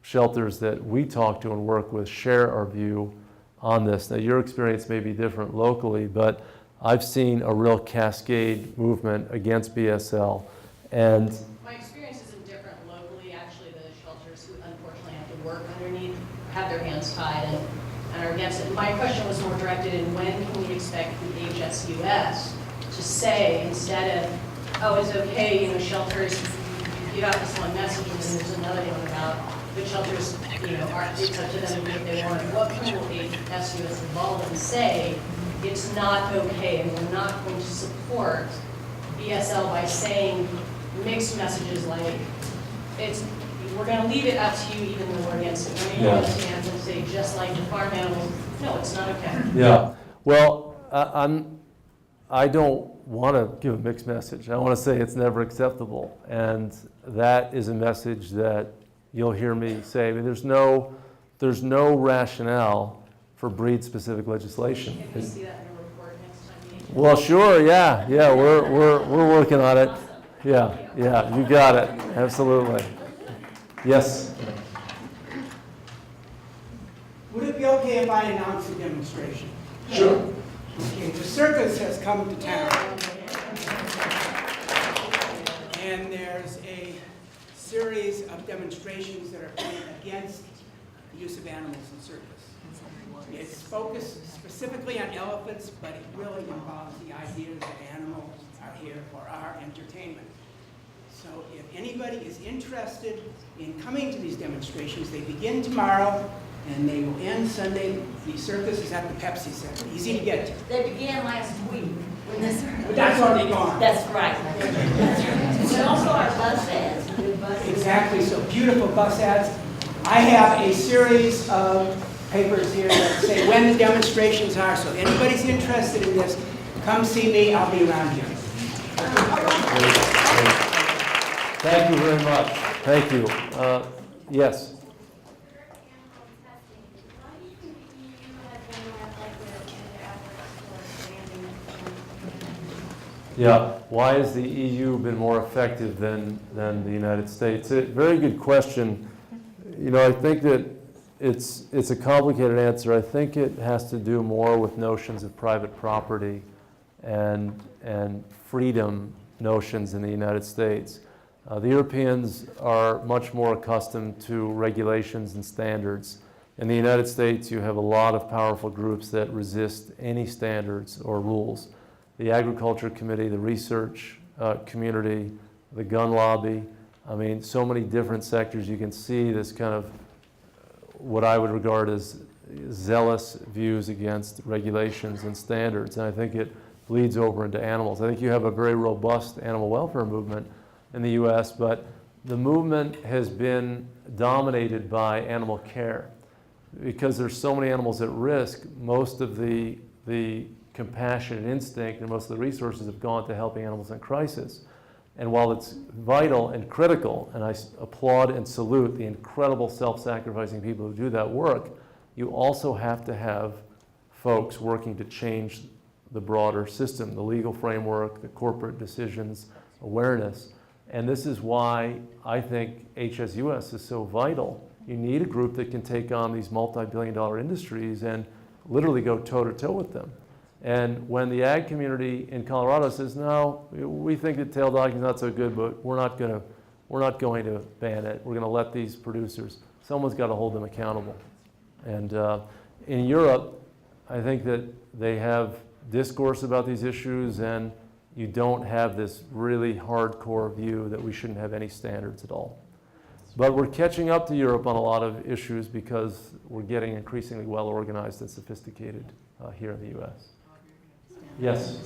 shelters that we talk to and work with share our view on this. Now, your experience may be different locally, but I've seen a real cascade movement against BSL. And my experience isn't different locally. Actually, the shelters who unfortunately have to work underneath have their hands tied and are against it. My question was more directed in when can we expect the HSUS to say, instead of, oh, it's okay, you know, shelters, you give out this one message and then there's another one about the shelters, you know, it's up to them if they want. What point will HSUS evolve and say it's not okay and we're not going to support BSL by saying mixed messages like we're going to leave it up to you even though we're against it. We're going to stand and say just like the farm animals, no, it's not okay. Yeah. Well, I don't want to give a mixed message. I want to say it's never acceptable, and that is a message that you'll hear me say. I mean, there's no rationale for breed-specific legislation. Can we see that in a report next time? Well, sure, yeah, we're working on it. Yeah, you got it, absolutely. Yes? Would it be okay if I announce a demonstration? Sure. Okay, the circus has come to town. And there's a series of demonstrations that are planned against the use of animals in circus. It's focused specifically on elephants, but it really involves the idea that animals are here for our entertainment. So if anybody is interested in coming to these demonstrations, they begin tomorrow and they will end Sunday. The circus is at the Pepsi Center, easy to get to. They began last week. But that's already gone. That's right. But also our bus ads, new bus ads. Exactly, so beautiful bus ads. I have a series of papers here that say when the demonstrations are, so if anybody's interested in this, come see me, I'll be around here. Thank you very much. Thank you. Yes? Yeah, why has the EU been more effective than the United States? A very good question. You know, I think that it's a complicated answer. I think it has to do more with notions of private property and freedom notions in the United States. The Europeans are much more accustomed to regulations and standards. In the United States, you have a lot of powerful groups that resist any standards or rules. The Agriculture Committee, the research community, the gun lobby, I mean, so many different sectors. You can see this kind of what I would regard as zealous views against regulations and standards, and I think it bleeds over into animals. I think you have a very robust animal welfare movement in the US, but the movement has been dominated by animal care. Because there's so many animals at risk, most of the compassion and instinct and most of the resources have gone to helping animals in crisis. And while it's vital and critical, and I applaud and salute the incredible self-sacrificing people who do that work, you also have to have folks working to change the broader system, the legal framework, the corporate decisions, awareness. And this is why I think HSUS is so vital. You need a group that can take on these multi-billion-dollar industries and literally go toe-to-toe with them. And when the ag community in Colorado says, no, we think that tail dogging is not so good, but we're not going to ban it. We're going to let these producers. Someone's got to hold them accountable. And in Europe, I think that they have discourse about these issues, and you don't have this really hardcore view that we shouldn't have any standards at all. But we're catching up to Europe on a lot of issues because we're getting increasingly well organized and sophisticated here in the US. Yes?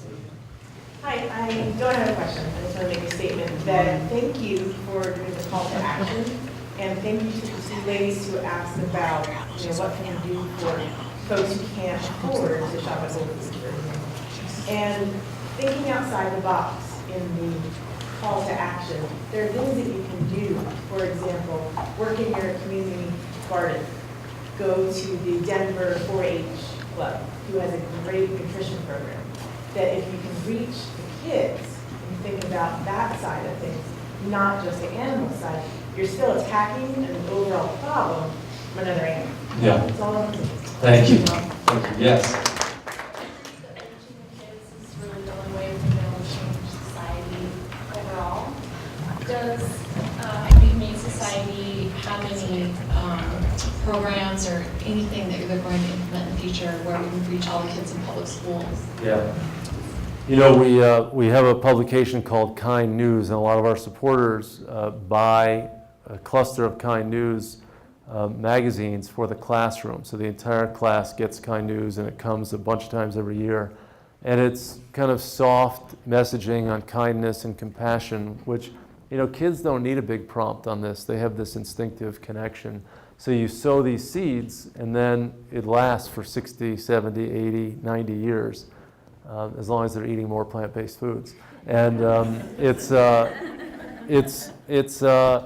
Hi, I don't have a question. I just want to make a statement that thank you for doing the call to action, and thank you to the two ladies who asked about what can we do for folks who can't afford to shop at Whole Foods. And thinking outside the box in the call to action, there are things that you can do. For example, work in your community garden. Go to the Denver 4-H club, who has a great nutrition program. That if you can reach the kids and think about that side of things, not just the animal side, you're still attacking an overall problem from another animal. Yeah. That's all I'm saying. Thank you. Thank you. Yes. Is really the only way we're going to change society overall. Does the Humane Society have any programs or anything that you're going to implement in the future where we can reach all the kids in public schools? Yeah. You know, we have a publication called Kind News, and a lot of our supporters buy a cluster of Kind News magazines for the classroom. So the entire class gets Kind News, and it comes a bunch of times every year. And it's kind of soft messaging on kindness and compassion, which, you know, kids don't need a big prompt on this. They have this instinctive connection. So you sow these seeds, and then it lasts for 60, 70, 80, 90 years, as long as they're eating more plant-based foods. And it's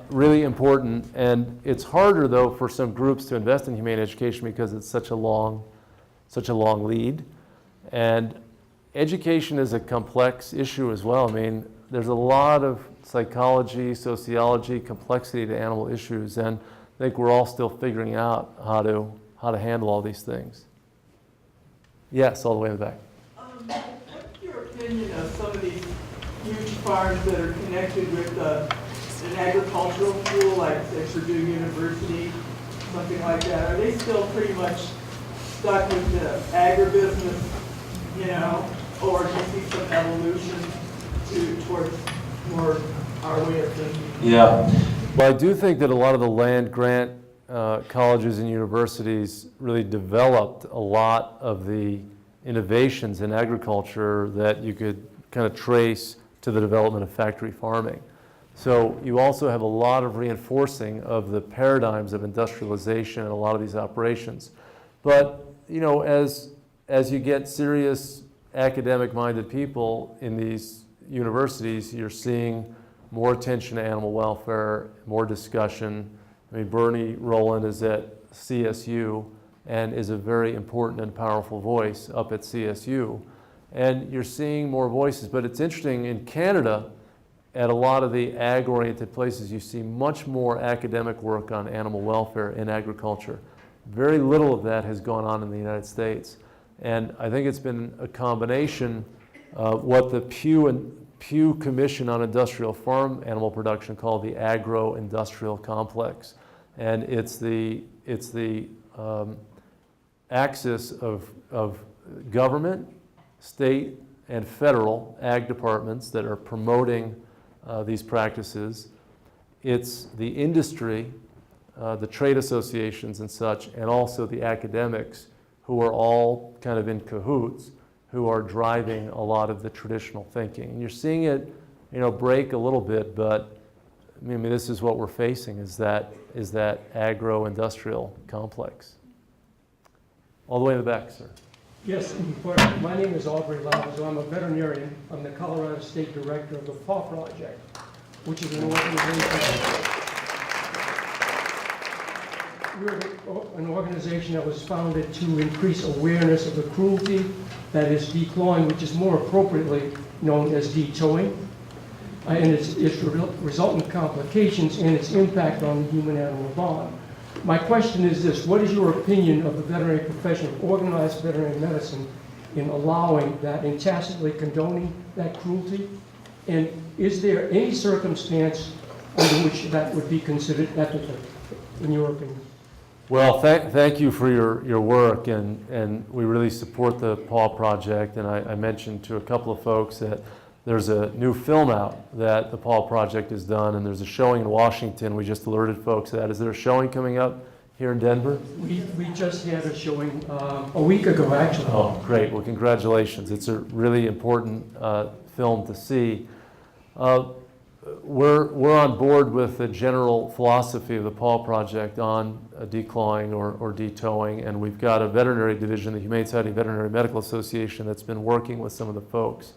really important. And it's harder, though, for some groups to invest in humane education because it's such a long lead. And education is a complex issue as well. I mean, there's a lot of psychology, sociology, complexity to animal issues, and I think we're all still figuring out how to handle all these things. Yes, all the way in the back. What's your opinion of some of these huge farms that are connected with an agricultural school, like say Purdue University, something like that? Are they still pretty much stuck with the agribusiness, you know, or do you see some evolution towards more our way of thinking? Yeah. Well, I do think that a lot of the land grant colleges and universities really developed a lot of the innovations in agriculture that you could kind of trace to the development of factory farming. So you also have a lot of reinforcing of the paradigms of industrialization in a lot of these operations. But, you know, as you get serious academic-minded people in these universities, you're seeing more attention to animal welfare, more discussion. I mean, Bernie Rowland is at CSU and is a very important and powerful voice up at CSU. And you're seeing more voices. But it's interesting, in Canada, at a lot of the ag-oriented places, you see much more academic work on animal welfare in agriculture. Very little of that has gone on in the United States. And I think it's been a combination of what the Pyun Pew Commission on Industrial Farm Animal Production called the Agro-Industrial Complex. And it's the axis of government, state, and federal ag departments that are promoting these practices. It's the industry, the trade associations and such, and also the academics who are all kind of in cahoots, who are driving a lot of the traditional thinking. And you're seeing it, break a little bit, but I mean, this is what we're facing, is that agro-industrial complex. All the way in the back, sir. Yes, my name is Aubrey Lazo. I'm a veterinarian. I'm the Colorado State Director of the PAW Project, which is an organization that was founded to increase awareness of the cruelty that is declawing, which is more appropriately known as detowing, and its resultant complications and its impact on the human-animal bond. My question is this: what is your opinion of the veterinary profession, of organized veterinary medicine, in allowing that, in tacitly condoning that cruelty? And is there any circumstance under which that would be considered ethical, in your opinion? Well, thank you for your work, and we really support the PAW Project. And I mentioned to a couple of folks that there's a new film out that the PAW Project has done, and there's a showing in Washington. We just alerted folks of that. Is there a showing coming up here in Denver? We just had a showing a week ago, actually. Oh, great. Well, congratulations. It's a really important film to see. We're on board with the general philosophy of the PAW Project on declawing or detowing, and we've got a veterinary division, the Humane Society Veterinary Medical Association, that's been working with some of the folks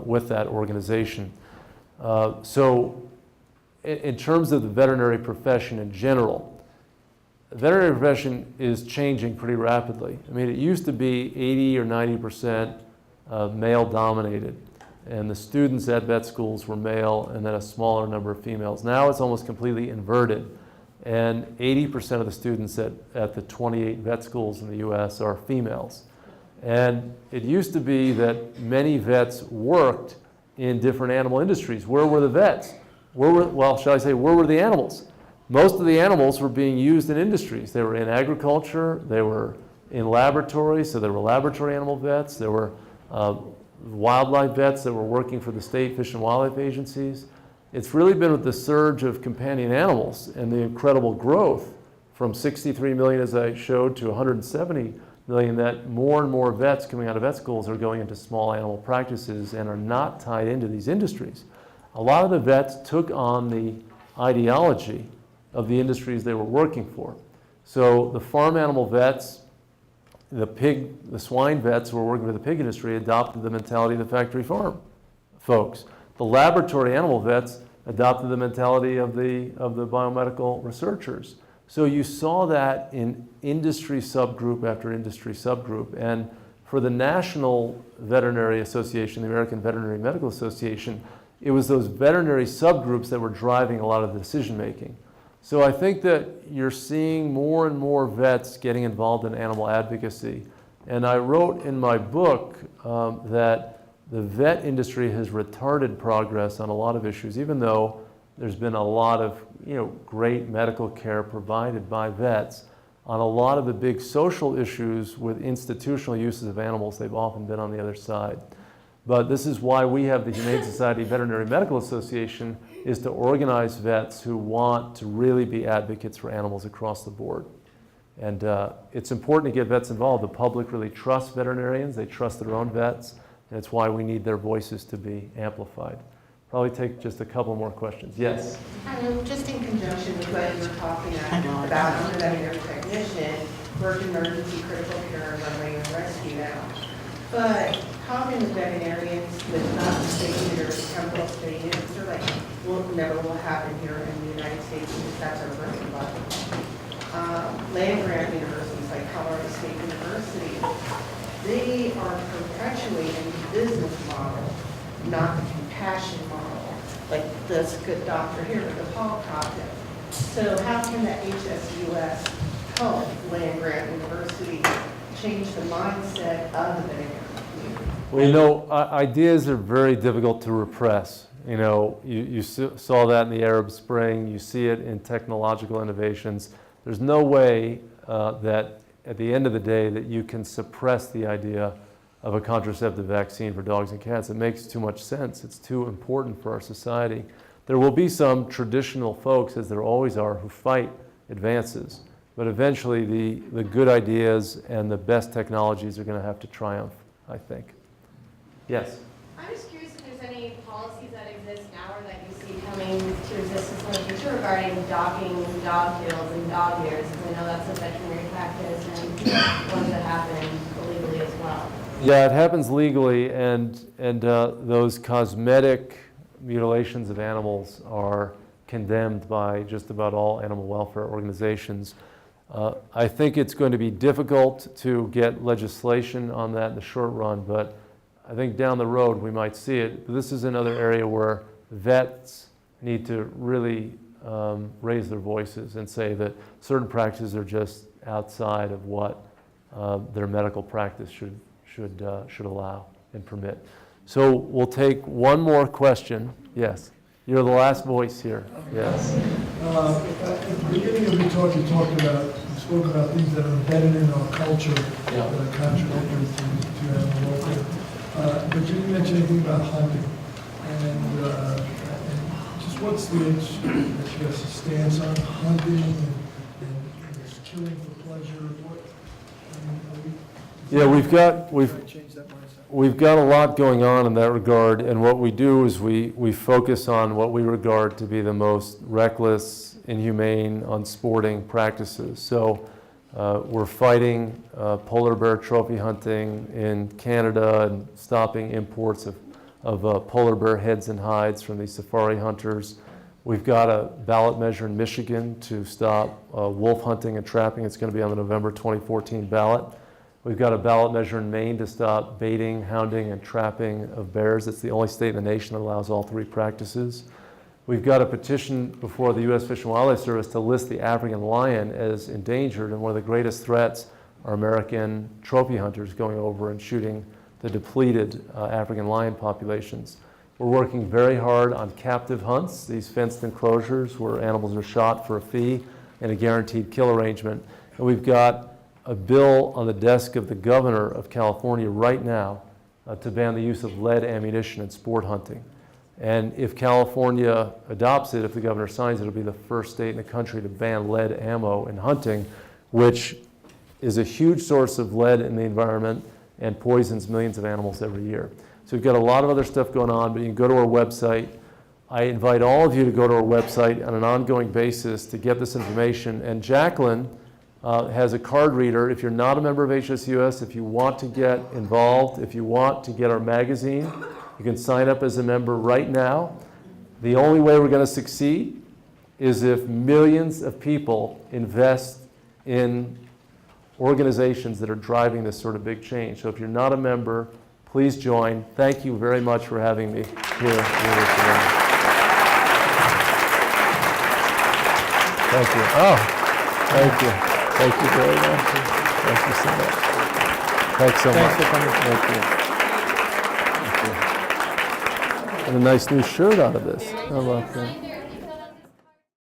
with that organization. So in terms of the veterinary profession in general, the veterinary profession is changing pretty rapidly. I mean, it used to be 80 or 90% male dominated, and the students at vet schools were male and then a smaller number of females. Now it's almost completely inverted, and 80% of the students at the 28 vet schools in the US are females. And it used to be that many vets worked in different animal industries. Where were the vets? Where were the animals? Most of the animals were being used in industries. They were in agriculture, they were in laboratories, so there were laboratory animal vets, there were wildlife vets that were working for the state fish and wildlife agencies. It's really been with the surge of companion animals and the incredible growth from 63 million, as I showed, to 170 million, that more and more vets coming out of vet schools are going into small animal practices and are not tied into these industries. A lot of the vets took on the ideology of the industries they were working for. So the farm animal vets, the swine vets who were working for the pig industry adopted the mentality of the factory farm folks. The laboratory animal vets adopted the mentality of the biomedical researchers. So you saw that in industry subgroup after industry subgroup. And for the National Veterinary Association, the American Veterinary Medical Association, it was those veterinary subgroups that were driving a lot of the decision making. So I think that you're seeing more and more vets getting involved in animal advocacy. And I wrote in my book that the vet industry has retarded progress on a lot of issues, even though there's been a lot of great medical care provided by vets. On a lot of the big social issues with institutional uses of animals, they've often been on the other side. But this is why we have the Humane Society Veterinary Medical Association, is to organize vets who want to really be advocates for animals across the board. And it's important to get vets involved. The public really trusts veterinarians, they trust their own vets, and it's why we need their voices to be amplified. Probably take just a couple more questions. Yes? Just in conjunction with what you were talking about, I'm a veterinary technician, work in emergency critical care, runway and rescue now. But talking with veterinarians with not the state leaders, temporal state units, they're like, never will happen here in the United States because that's our bread and butter. Land grant universities like Colorado State University, they are perpetuating the business model, not the compassion model, like this good doctor here at the PAW Project. So how can the HSUS help land grant university change the mindset of the veterinary community? Well, you know, ideas are very difficult to repress. You know, you saw that in the Arab Spring. You see it in technological innovations. There's no way that at the end of the day that you can suppress the idea of a contraceptive vaccine for dogs and cats. It makes too much sense. It's too important for our society. There will be some traditional folks, as there always are, who fight advances. But eventually the good ideas and the best technologies are going to have to triumph, I think. Yes? I'm just curious if there's any policies that exist now or that you see coming to existence in the future regarding docking dog tails and dog ears, because I know that's a veterinary practice and ones that happen illegally as well. Yeah, it happens legally, and those cosmetic mutilations of animals are condemned by just about all animal welfare organizations. I think it's going to be difficult to get legislation on that in the short run, but I think down the road we might see it. This is another area where vets need to really raise their voices and say that certain practices are just outside of what their medical practice should allow and permit. So we'll take one more question. Yes, you're the last voice here. Yes. At the beginning of your talk, you spoke about things that are embedded in our culture that are contradictory to animal welfare. But you didn't mention anything about hunting. And just what's the stance on hunting and killing for pleasure? Yeah, we've got a lot going on in that regard, and what we do is we focus on what we regard to be the most reckless, inhumane, unsporting practices. So we're fighting polar bear trophy hunting in Canada and stopping imports of polar bear heads and hides from these safari hunters. We've got a ballot measure in Michigan to stop wolf hunting and trapping. It's going to be on the November 2014 ballot. We've got a ballot measure in Maine to stop baiting, hounding, and trapping of bears. It's the only state in the nation that allows all three practices. We've got a petition before the U.S. Fish and Wildlife Service to list the African lion as endangered, and one of the greatest threats are American trophy hunters going over and shooting the depleted African lion populations. We're working very hard on captive hunts, these fenced enclosures where animals are shot for a fee and a guaranteed kill arrangement. And we've got a bill on the desk of the governor of California right now to ban the use of lead ammunition in sport hunting. And if California adopts it, if the governor signs it, it'll be the first state in the country to ban lead ammo in hunting, which is a huge source of lead in the environment and poisons millions of animals every year. So we've got a lot of other stuff going on, but you can go to our website. I invite all of you to go to our website on an ongoing basis to get this information. And Jacquelyn has a card reader. If you're not a member of HSUS, if you want to get involved, if you want to get our magazine, you can sign up as a member right now. The only way we're going to succeed is if millions of people invest in organizations that are driving this sort of big change. So if you're not a member, please join. Thank you very much for having me here today. Thank you. Oh, thank you. Thank you very much. Thank you so much. Thanks so much. Thanks for coming. Thank you. Thank you. And a nice new shirt out of this. How about that?